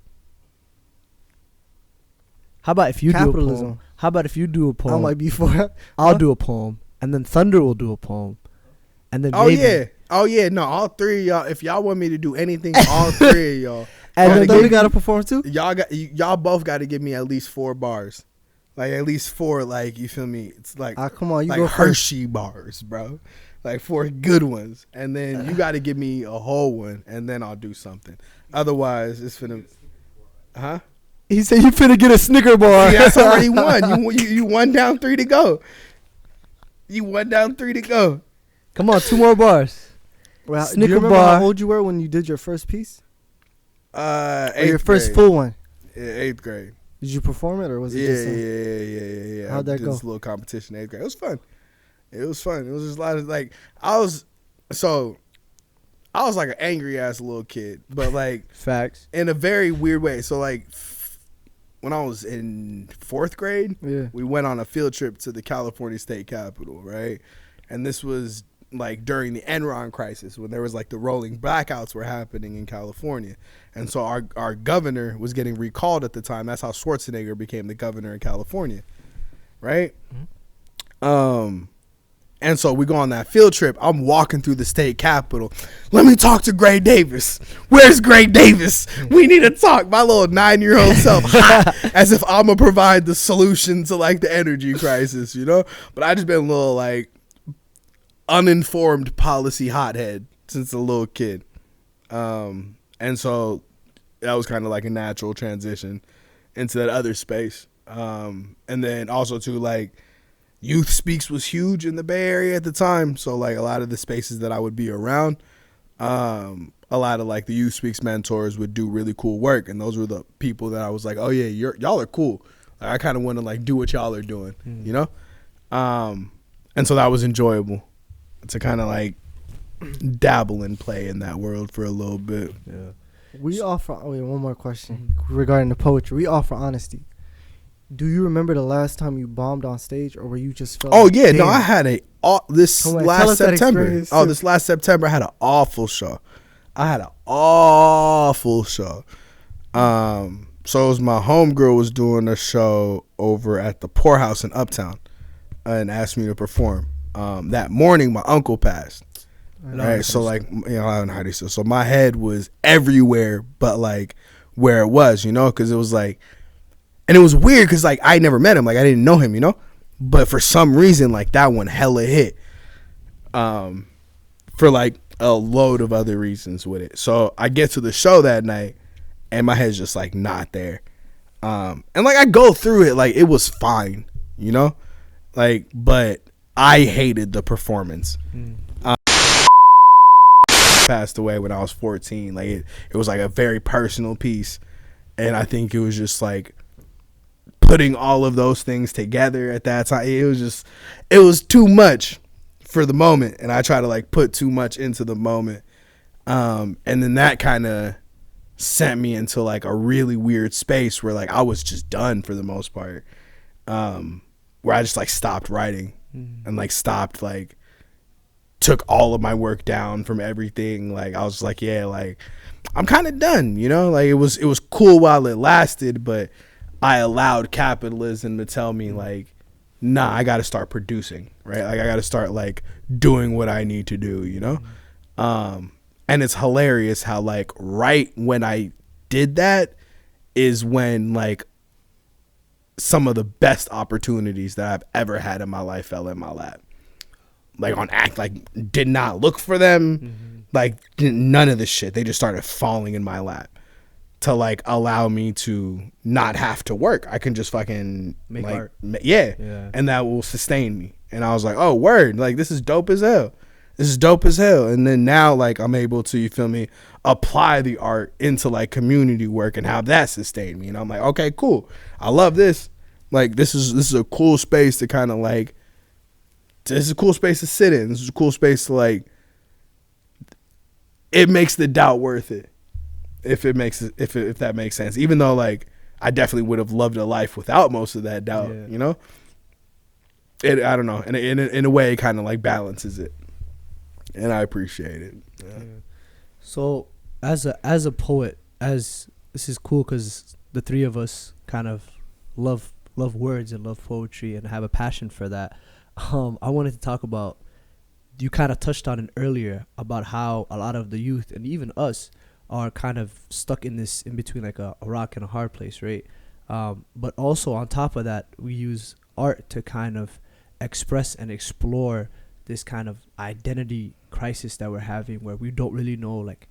How about if you do a poem? How about if you do a poem? I might be for. I'll do a poem, and then Thunder will do a poem, and then oh yeah, no, all 3 of y'all. If y'all want me to do anything, all 3 of y'all. And then we gotta perform too. Y'all both got to give me at least 4 bars, like at least 4. Like you feel me? It's like come on, you like go Hershey bars, bro. Like 4 good ones, and then you got to give me a whole one, and then I'll do something. Otherwise, it's finna. Huh? He said you finna get a Snicker bar. See, that's already one. You 1 down, 3 to go. You 1 down, 3 to go. Come on, 2 more bars. Well, Snicker do you remember bar. How old you were when you did your first piece? Your first full one. Yeah, 8th grade. Did you perform it or was it just How'd that go? This little competition 8th grade. It was fun. It was just a lot of like I was like an angry ass little kid, but like facts in a very weird way. So like when I was in 4th grade, we went on a field trip to the California State Capitol, right? And this was like during the Enron crisis when there was like the rolling blackouts were happening in California. And so our governor was getting recalled at the time. That's how Schwarzenegger became the governor in California. Right? Mm-hmm. And so we go on that field trip. I'm walking through the state capitol. Let me talk to Gray Davis. Where's Gray Davis? We need to talk. My little 9-year-old self, hot, as if I'm going to provide the solution to like the energy crisis, you know? But I just been a little like uninformed policy hothead since a little kid. And so that was kind of like a natural transition into that other space. And then also too, like, Youth Speaks was huge in the Bay Area at the time. So like a lot of the spaces that I would be around, a lot of like the Youth Speaks mentors would do really cool work. And those were the people that I was like, oh yeah, y'all are cool. Like, I kind of want to like do what y'all are doing, you know? And so that was enjoyable to kind of like dabble and play in that world for a little bit. Yeah. We offer, one more question regarding the poetry. We offer honesty. Do you remember the last time you bombed on stage, or were you just felt like, no, I had this last September. This last September I had an awful show. So it was my homegirl was doing a show over at the Poorhouse in Uptown. and asked me to perform. That morning, my uncle passed. Right, so like, you know, I don't know how to say. So my head was everywhere, but like where it was, you know, because it was like, and it was weird because like I never met him, like I didn't know him, you know, but for some reason like that one hella hit, for like a load of other reasons with it. So I get to the show that night, and my head's just like not there, and like I go through it, like it was fine, you know, like, but I hated the performance. Passed away when I was 14. Like it was like a very personal piece, and I think it was just like putting all of those things together at that time. It was too much for the moment, and I try to like put too much into the moment, and then that kind of sent me into like a really weird space where like I was just done for the most part, where I just like stopped writing and like stopped like took all of my work down from everything. Like I was like, yeah, like I'm kind of done, you know. Like it was cool while it lasted, but I allowed capitalism to tell me like, nah, I got to start producing, right? Like I got to start like doing what I need to do, you know. And it's hilarious how like right when I did that is when like some of the best opportunities that I've ever had in my life fell in my lap. Like on act, like did not look for them, like none of this shit. They just started falling in my lap to like allow me to not have to work. I can just fucking make like, art. Yeah, and that will sustain me. And I was like, oh word, like this is dope as hell. This is dope as hell. And then now like I'm able to, you feel me, apply the art into like community work and how that sustained me. And I'm like, okay, cool. I love this. Like this is a cool space to kind of like. This is a cool space to sit in. This is a cool space to like. It makes the doubt worth it, if that makes sense. Even though like I definitely would have loved a life without most of that doubt, you know. I don't know, and in a way, it kind of like balances it, and I appreciate it. Yeah. So as a poet, this is cool because the three of us kind of love words and love poetry and have a passion for that. I wanted to talk about, you kind of touched on it earlier, about how a lot of the youth and even us are kind of stuck in between like a rock and a hard place, right? But also on top of that, we use art to kind of express and explore this kind of identity crisis that we're having, where we don't really know, like,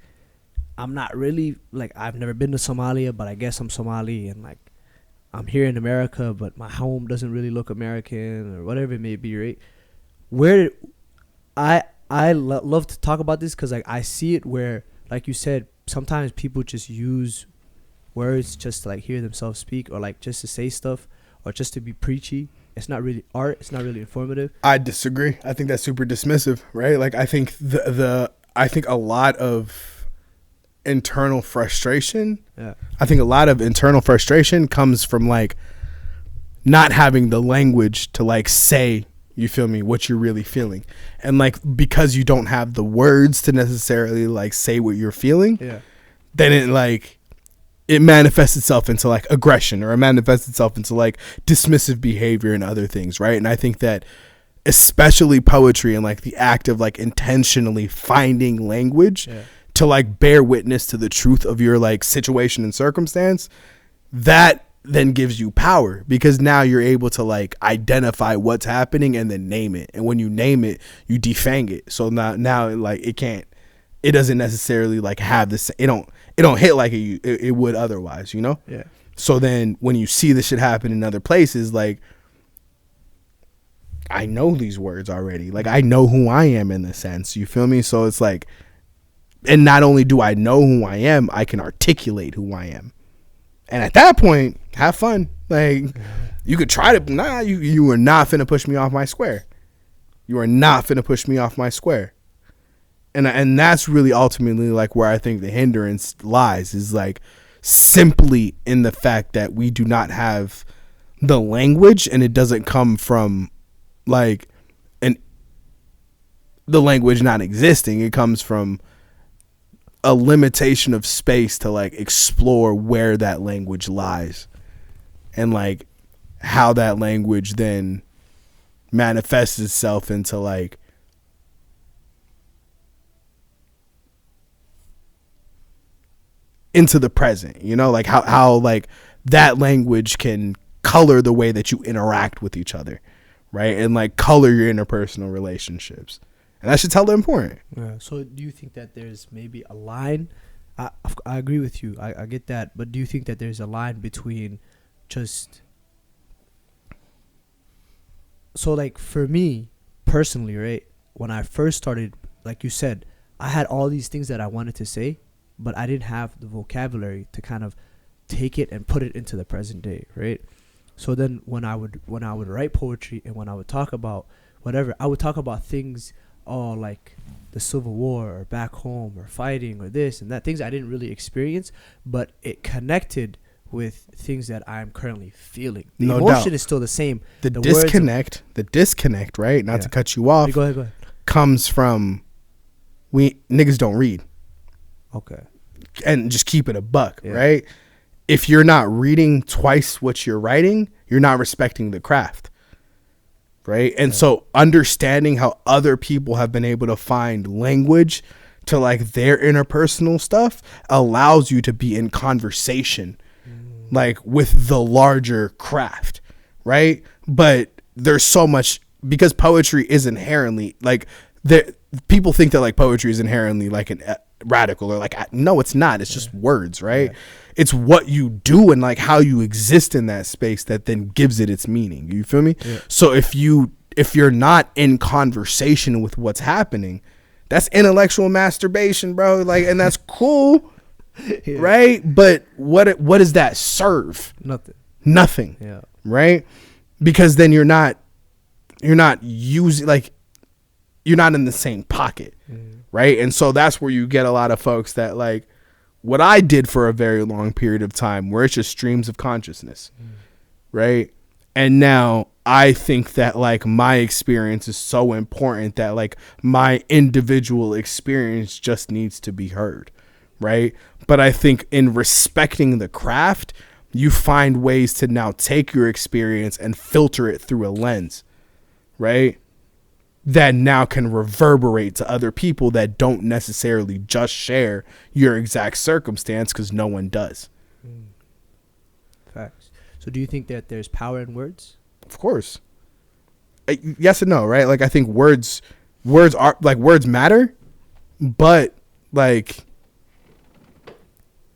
I'm not really, like, I've never been to Somalia, but I guess I'm Somali, and like I'm here in America, but my home doesn't really look American, or whatever it may be, right? Where I love to talk about this because like I see it where, like you said, sometimes people just use words just to like hear themselves speak, or like just to say stuff, or just to be preachy. It's not really art. It's not really informative. I disagree. I think that's super dismissive, right? Like I think I think a lot of internal frustration. Yeah. I think a lot of internal frustration comes from like not having the language to like say, you feel me, what you're really feeling. And like because you don't have the words to necessarily like say what you're feeling, then it manifests itself into like aggression, or it manifests itself into like dismissive behavior and other things, right? And I think that especially poetry and like the act of like intentionally finding language to like bear witness to the truth of your like situation and circumstance, that then gives you power, because now you're able to like identify what's happening and then name it. And when you name it, you defang it. So now like it doesn't necessarily like have this, it don't hit like it would otherwise, you know? Yeah. So then when you see this shit happen in other places, like I know these words already. Like I know who I am in this sense, you feel me? So it's like, and not only do I know who I am, I can articulate who I am. And at that point, have fun. Like you could try to, you are not finna push me off my square. You are not finna push me off my square. And that's really ultimately like where I think the hindrance lies, is like simply in the fact that we do not have the language, and it doesn't come from like the language not existing. It comes from a limitation of space to like explore where that language lies, and like how that language then manifests itself into like into the present, you know, like how like that language can color the way that you interact with each other, right? And like color your interpersonal relationships. And that shit's hella important. Yeah. So do you think that there's maybe a line? I agree with you. I get that. But do you think that there's a line between just... So like for me personally, right? When I first started, like you said, I had all these things that I wanted to say, but I didn't have the vocabulary to kind of take it and put it into the present day, right? So then when I would write poetry and when I would talk about whatever, I would talk about things like the Civil War or back home or fighting or this and that, things I didn't really experience, but it connected with things that I'm currently feeling. The emotion is still the same. The disconnect, right? Not to cut you off. Go ahead. Comes from niggas don't read. Okay. And just keep it a buck, right? If you're not reading twice what you're writing, you're not respecting the craft. Right? And so understanding how other people have been able to find language to like their interpersonal stuff allows you to be in conversation like with the larger craft, right? But there's so much, because poetry is inherently like, people think that like poetry is inherently like an radical or like, no, it's not. It's just words, right? It's what you do and like how you exist in that space that then gives it its meaning. You feel me? So if you're not in conversation with what's happening, that's intellectual masturbation, bro. Like, and that's cool. Right? But what does that serve? Nothing. Yeah. Right? Because then you're not using, like, you're not in the same pocket. Right? And so that's where you get a lot of folks that like what I did for a very long period of time, where it's just streams of consciousness. Right? And now I think that like my experience is so important that like my individual experience just needs to be heard. Right? But I think in respecting the craft, you find ways to now take your experience and filter it through a lens, right? That now can reverberate to other people that don't necessarily just share your exact circumstance, because no one does. Facts. So do you think that there's power in words? Of course. Yes and no, right? Like I think words are like, words matter, but like,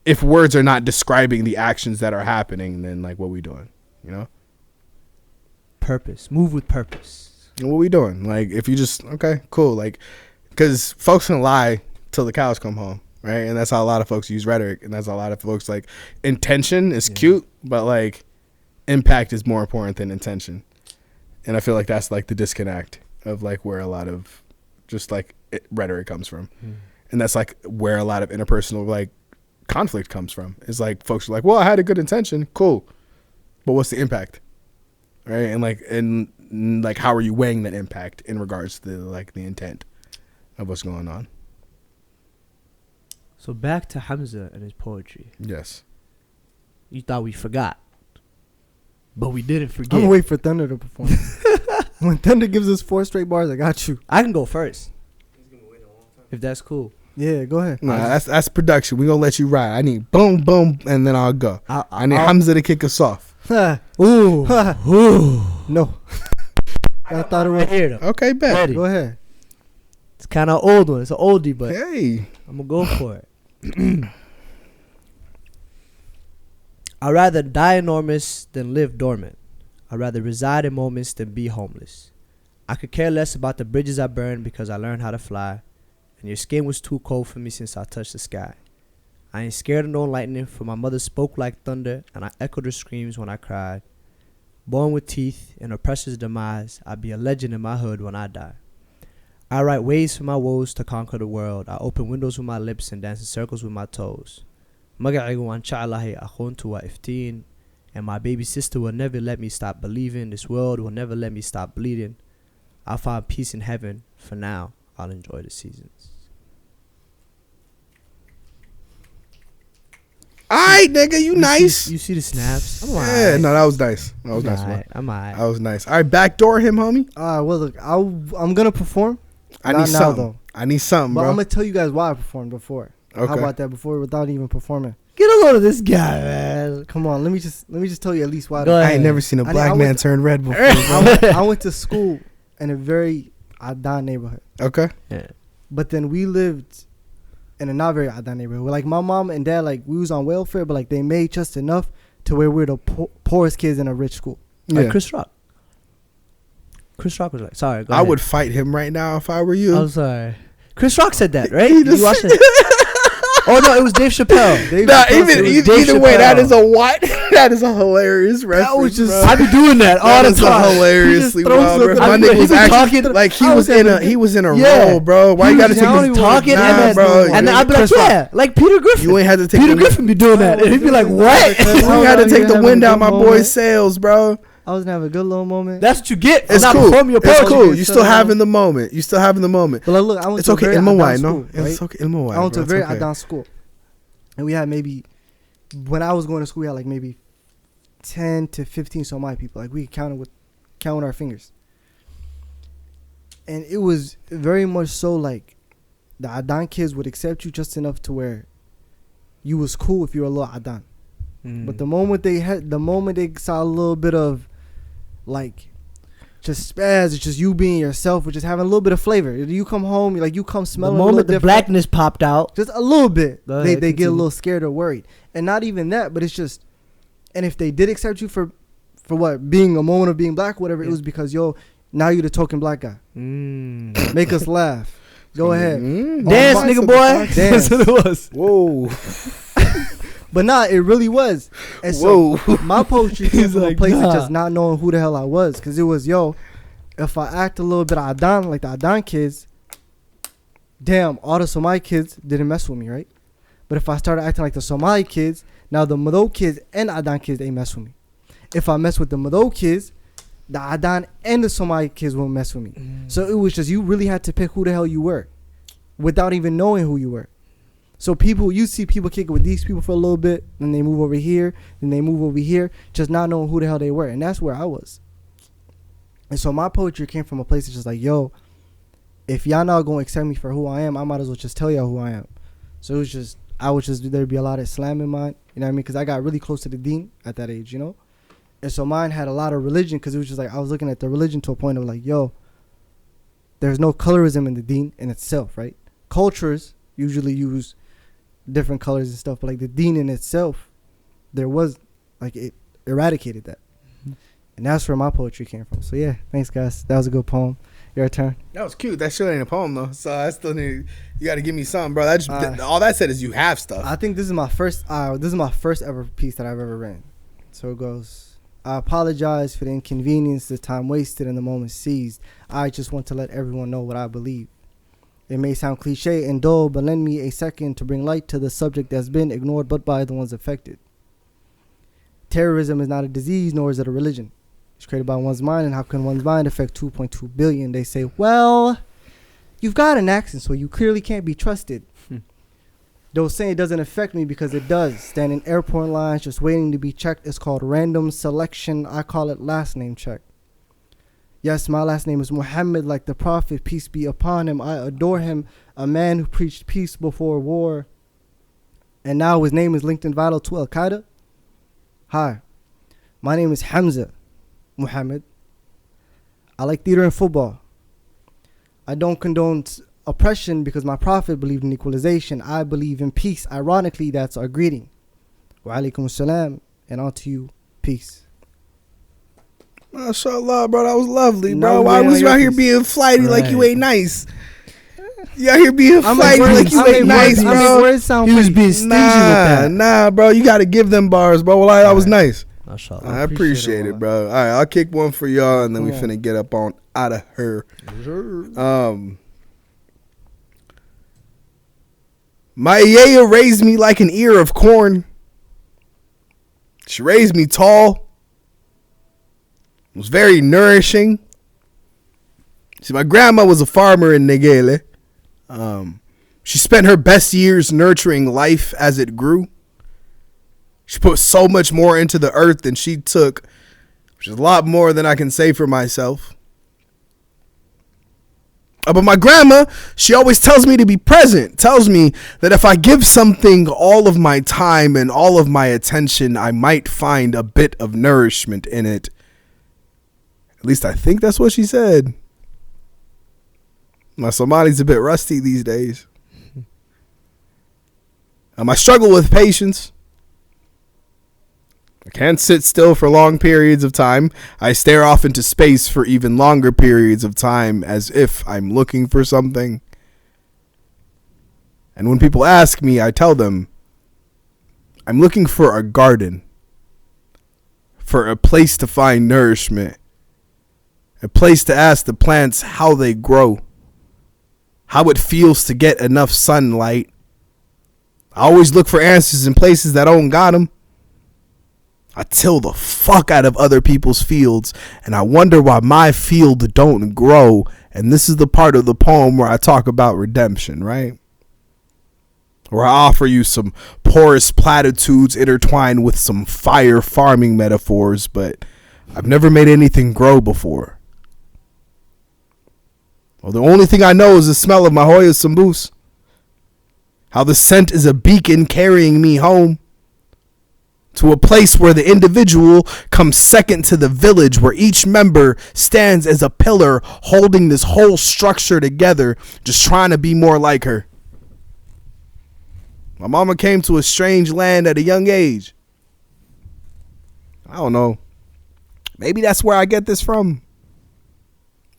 if words are not describing the actions that are happening, then like what we doing, you know? Purpose. Move with purpose. And what we doing? Like if you just, okay, cool. Like, because folks can lie till the cows come home, right? And that's how a lot of folks use rhetoric. And that's how a lot of folks like, intention is cute, but like impact is more important than intention. And I feel like that's like the disconnect of like where a lot of just like rhetoric comes from. And that's like where a lot of interpersonal like conflict comes from. It's like folks are like, well, I had a good intention, cool, but what's the impact, right? And like how are you weighing that impact in regards to like the intent of what's going on? So back to Hamza and his poetry. Yes. You thought we forgot, but we didn't forget. I'm gonna wait for Thunder to perform. When Thunder gives us 4 straight bars, I got you. I can go first. He's gonna wait a long time. If that's cool. Yeah, go ahead. Nah, that's production. We gonna let you ride. I need boom, boom, and then I'll go. I need Hamza to kick us off. Ooh. No. I thought it was here though. Okay, bet. Ready. Go ahead. It's kind of old one. It's an oldie, but hey, I'm gonna go for it. I'd rather die enormous than live dormant. I'd rather reside in moments than be homeless. I could care less about the bridges I burned because I learned how to fly. And your skin was too cold for me since I touched the sky. I ain't scared of no lightning, for my mother spoke like thunder, and I echoed her screams when I cried. Born with teeth and oppressor's demise, I'd be a legend in my hood when I die. I write ways for my woes to conquer the world. I open windows with my lips and dance in circles with my toes. And my baby sister will never let me stop believing. This world will never let me stop bleeding. I'll find peace in heaven. For now, I'll enjoy the seasons. Alright, nigga, you nice. You see the snaps? I'm Yeah, alright. no, that was nice. That was nice. I'm alright. That was nice. All right, backdoor him, homie. Well, look, I'm gonna perform. I Not need now, something. though. I need something, But bro. I'm gonna tell you guys why I performed before. Okay. How about that? Before, without even performing. Get a load of this guy, man. Come on, let me just tell you at least why. Go I ahead. ain't never seen a I black went- man turn red before. I went to school in a very Adan neighborhood, Okay. Yeah. but then we lived in a not very Adan neighborhood. Like my mom and dad, like we was on welfare, but like they made just enough to where we're the poorest kids in a rich school. Like Yeah. Chris Rock. Chris Rock was like, sorry. Go I ahead. would fight him right now if I were you. I'm sorry. Chris Rock said that, right? He You just- watched it? Oh no, it was Dave Chappelle. Dave Nah, Chappelle said it was Dave either way, that Chappelle. is a what? That is a hilarious reference. just- bro. I be doing that all That the is a time. hilariously He just throws wild. Bro. something- My I nigga mean, was he be actually talking- like he I was was in a having- he was in a Yeah. role, bro. Why He you got to was take talking, the talking, nah, and then, bro? and then I'd be like, Chris Rock. yeah, like Peter Griffin. You ain't had to take Peter the Griffin be doing that, and he'd be like, what? you ain't had to take the Having wind a out good my moment. boy's sails, bro. I was gonna have a good little moment. That's what you get. It's Not cool. perform your It's poetry. cool. It's You so still long. having the moment. You still having the moment. But like, look, I went It's to a okay. very Ilmo Adan wide, school, no. right? It's okay. Ilmo wide. I went to a bro. very It's okay. Adan school, and we had maybe when I was going to school, we had like maybe 10 to 15 Somali people. Like we could count with our fingers, and it was very much so like the Adan kids would accept you just enough to where you was cool if you were a little Adan. But the moment they saw a little bit of like just spaz, it's just you being yourself, or just having a little bit of flavor. You come home, like you come the smelling a little moment the different. blackness popped out, Just a little bit. Go They ahead, get a continue. little scared or worried. And not even that, but it's just, and if they did accept you for what, being a moment of being black, whatever, it was because, yo, now you're the token black guy. Make us laugh. Go ahead. dance, Oh, nigga, my- boy. Dance. That's what it was. Whoa. But nah, it really was. And so Whoa. my poetry came He's from like, a place nah. of just not knowing who the hell I was. Because it was, yo, if I act a little bit Adan, like the Adan kids, damn, all the Somali kids didn't mess with me, right? But if I started acting like the Somali kids, now the Mado kids and Adan kids, they mess with me. If I mess with the Mado kids, the Adan and the Somali kids won't mess with me. So it was just, you really had to pick who the hell you were without even knowing who you were. So you see people kick it with these people for a little bit, then they move over here, then they move over here, just not knowing who the hell they were. And that's where I was. And so my poetry came from a place that's just like, yo, if y'all not going to accept me for who I am, I might as well just tell y'all who I am. So it was just, there'd be a lot of Islam in mine, you know what I mean? Because I got really close to the deen at that age, you know? And so mine had a lot of religion, because it was just like, I was looking at the religion to a point of like, yo, there's no colorism in the deen in itself, right? Cultures usually use different colors and stuff, but like the deen in itself, there was, like, it eradicated that. And that's where my poetry came from. So yeah, thanks guys. That was a good poem. Your turn. That was cute. That shit ain't a poem though. So I still need. You got to give me something, bro. That just all that said is you have stuff. I think this is my first ever piece that I've ever written. So it goes, I apologize for the inconvenience, the time wasted, and the moment seized. I just want to let everyone know what I believe. It may sound cliche and dull, but lend me a second to bring light to the subject that's been ignored but by the ones affected. Terrorism is not a disease, nor is it a religion. It's created by one's mind, and how can one's mind affect 2.2 billion? They say, well, you've got an accent, so you clearly can't be trusted. They'll say it doesn't affect me because it does. Stand in airport lines just waiting to be checked. It's called random selection. I call it last name check. Yes, my last name is Muhammad, like the Prophet, peace be upon him. I adore him, a man who preached peace before war. And now his name is linked and vital to Al-Qaeda. Hi, my name is Hamza Muhammad. I like theater and football. I don't condone oppression because my Prophet believed in equalization. I believe in peace. Ironically, that's our greeting. Wa alaikum salam, and on to you. Peace. MashaAllah, bro. That was lovely, No, bro. Why man, was you I out got here this. being flighty like you Right. ain't nice? You out here being flighty words- like you I make ain't nice, words- I make bro. words sound He was pretty. being stingy with that. Nah, bro. You got to give them bars, bro. Well, that was nice. Mashallah. I appreciate it, bro. All right, I'll kick one for y'all, and then we Yeah. finna get up on out of her. My yaya raised me like an ear of corn. She raised me tall. It was very nourishing. See, my grandma was a farmer in Negele. She spent her best years nurturing life as it grew. She put so much more into the earth than she took, which is a lot more than I can say for myself. But my grandma, she always tells me to be present, tells me that if I give something all of my time and all of my attention, I might find a bit of nourishment in it. At least I think that's what she said. My Somali's a bit rusty these days. I struggle with patience. I can't sit still for long periods of time. I stare off into space for even longer periods of time as if I'm looking for something. And when people ask me, I tell them, I'm looking for a garden, for a place to find nourishment, a place to ask the plants how they grow, how it feels to get enough sunlight. I always look for answers in places that don't got them. I till the fuck out of other people's fields, and I wonder why my field don't grow. And this is the part of the poem where I talk about redemption, right? Where I offer you some porous platitudes intertwined with some fire farming metaphors, but I've never made anything grow before. Well, the only thing I know is the smell of my Hoya Sambus. How the scent is a beacon carrying me home. To a place where the individual comes second to the village, where each member stands as a pillar holding this whole structure together, just trying to be more like her. My mama came to a strange land at a young age. I don't know. Maybe that's where I get this from.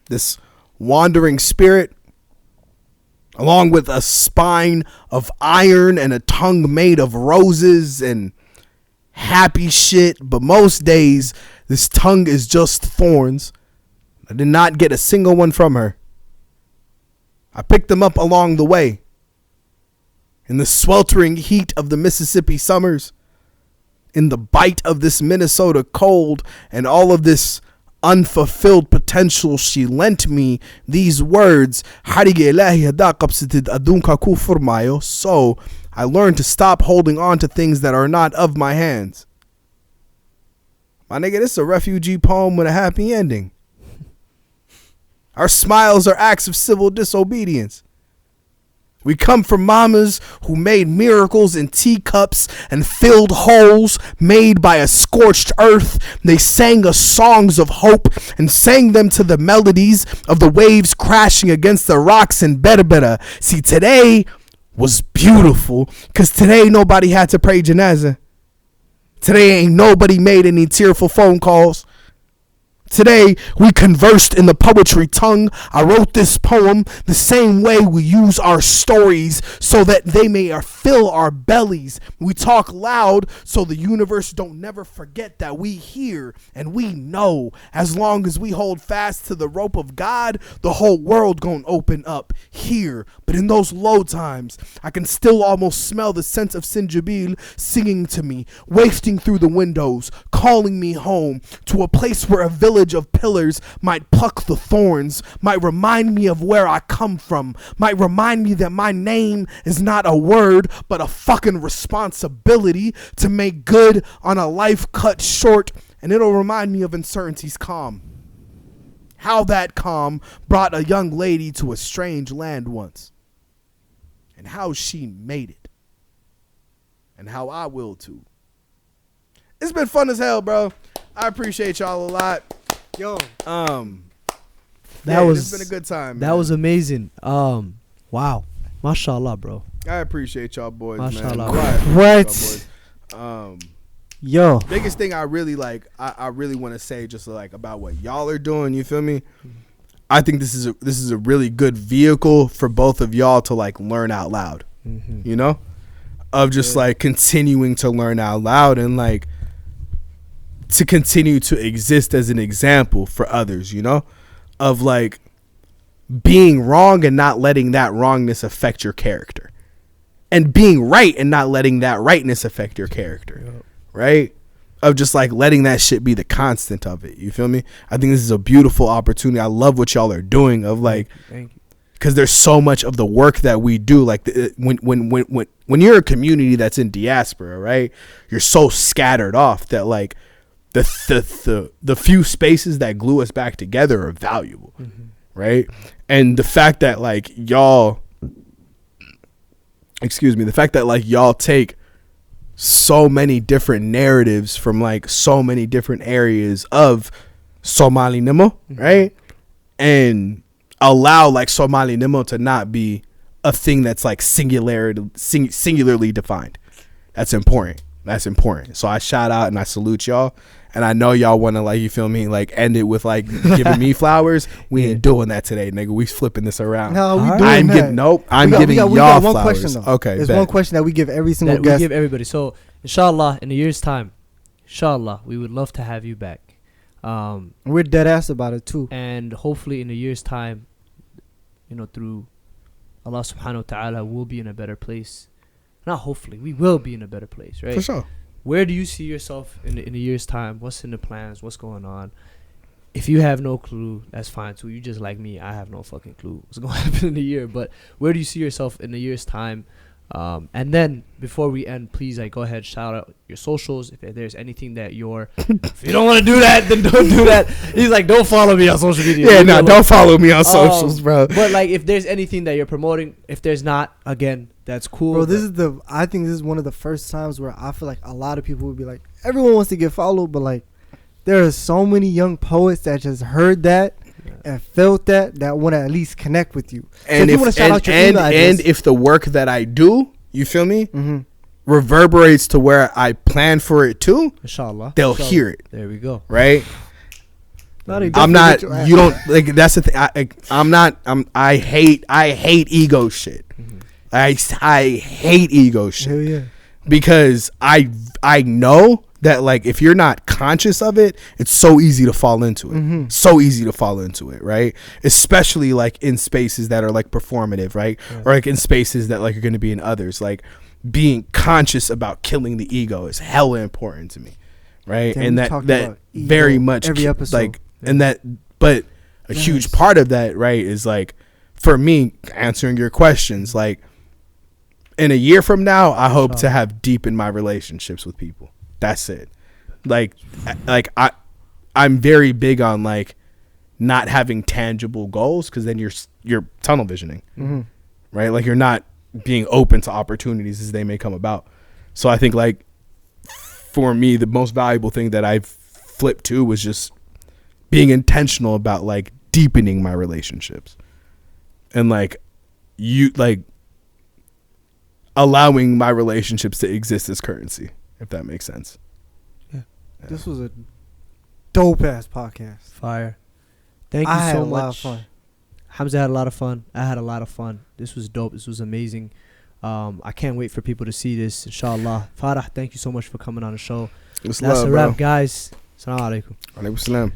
This wandering spirit, along with a spine of iron and a tongue made of roses and happy shit, but most days this tongue is just thorns. I did not get a single one from her. I picked them up along the way. In the sweltering heat of the Mississippi summers, in the bite of this Minnesota cold, and all of this unfulfilled potential, she lent me these words. So I learned to stop holding on to things that are not of my hands. My nigga, this is a refugee poem with a happy ending. Our smiles are acts of civil disobedience. We come from mamas who made miracles in teacups and filled holes made by a scorched earth. They sang us songs of hope and sang them to the melodies of the waves crashing against the rocks in Berbera. See, today was beautiful because today nobody had to pray janazah. Today ain't nobody made any tearful phone calls. Today, we conversed in the poetry tongue. I wrote this poem the same way we use our stories so that they may fill our bellies. We talk loud so the universe don't never forget that we hear and we know. As long as we hold fast to the rope of God, the whole world gonna open up here. But in those low times, I can still almost smell the scent of Sinjabil singing to me, wafting through the windows, calling me home to a place where a village of pillars might pluck the thorns, might remind me of where I come from, might remind me that my name is not a word, but a fucking responsibility to make good on a life cut short, and it'll remind me of uncertainty's calm. How that calm brought a young lady to a strange land once, and how she made it, and how I will too. It's been fun as hell, bro. I appreciate y'all a lot. Yo, it's been a good time. That was amazing. Wow, mashallah, bro. I appreciate y'all boys, mashallah. man. What? Yo, biggest thing I really like, I really want to say just like about what y'all are doing. You feel me? I think this is a really good vehicle for both of y'all to like learn out loud. Mm-hmm. You know, of just like continuing to learn out loud and like to continue to exist as an example for others, you know, of like being wrong and not letting that wrongness affect your character, and being right and not letting that rightness affect your character. Yep. Right? Of just like letting that shit be the constant of it. You feel me? I think this is a beautiful opportunity. I love what y'all are doing of like, thank you. because there's so much of the work that we do. Like when you're a community that's in diaspora, right? You're so scattered off that like the few spaces that glue us back together are valuable, right? And the fact that like y'all take so many different narratives from like so many different areas of Somali Nimo, right? And allow like Somali Nimo to not be a thing that's like singularly defined. That's important. So I shout out and I salute y'all. And I know y'all want to, like, you feel me, like, end it with, like, giving me flowers. We ain't doing that today, nigga. We flipping this around. No, we doing that. I'm giving y'all one flowers. Question, though. Okay, there's bet. one question that we give every single guest. We give everybody. So, inshallah, in a year's time, inshallah, we would love to have you back. We're dead ass about it, too. And hopefully in a year's time, you know, through Allah subhanahu wa ta'ala, we'll be in a better place. Not hopefully. We will be in a better place, right? For sure. Where do you see yourself in a year's time? What's in the plans? What's going on? If you have no clue, that's fine too. You just like me. I have no fucking clue what's going to happen in a year. But where do you see yourself in a year's time? And then before we end, please, like, go ahead, shout out your socials. If there's anything that if you don't want to do that, then don't do that. He's like, don't follow me on social media. Yeah, no, don't follow me on socials, bro. But like, if there's anything that you're promoting, if there's not, again, that's cool. Bro, I think this is one of the first times where I feel like a lot of people would be like, everyone wants to get followed, but like, there are so many young poets that just heard that and felt that want to at least connect with you. And so if you want to shout out your email address, if the work that I do, you feel me, reverberates to where I plan for it to, inshallah, they'll hear it. There we go. Right? I'm not. You don't like. That's the thing. I hate ego shit. I hate ego shit. hell yeah. Because I know that like if you're not conscious of it, it's so easy to fall into it. So easy to fall into it, right? Especially like in spaces that are like performative, right? Yeah. Or like in spaces that like are going to be in others. Like being conscious about killing the ego is hella important to me, right? Damn, and that very much every episode. like but a huge part of that, right, is like for me answering your questions, like in a year from now, I hope to have deepened my relationships with people. That's it. Like I'm very big on like not having tangible goals, because then you're tunnel visioning, right? Like you're not being open to opportunities as they may come about. So I think like for me, the most valuable thing that I've flipped to was just being intentional about like deepening my relationships and like allowing my relationships to exist as currency, if that makes sense. Yeah. This was a dope ass podcast. Fire. Thank you so much. I had a lot of fun. Hamza had a lot of fun. I had a lot of fun. This was dope. This was amazing. I can't wait for people to see this, inshallah. Farah, thank you so much for coming on the show. That's a wrap, guys. Assalamu alaikum. Alaikum salam.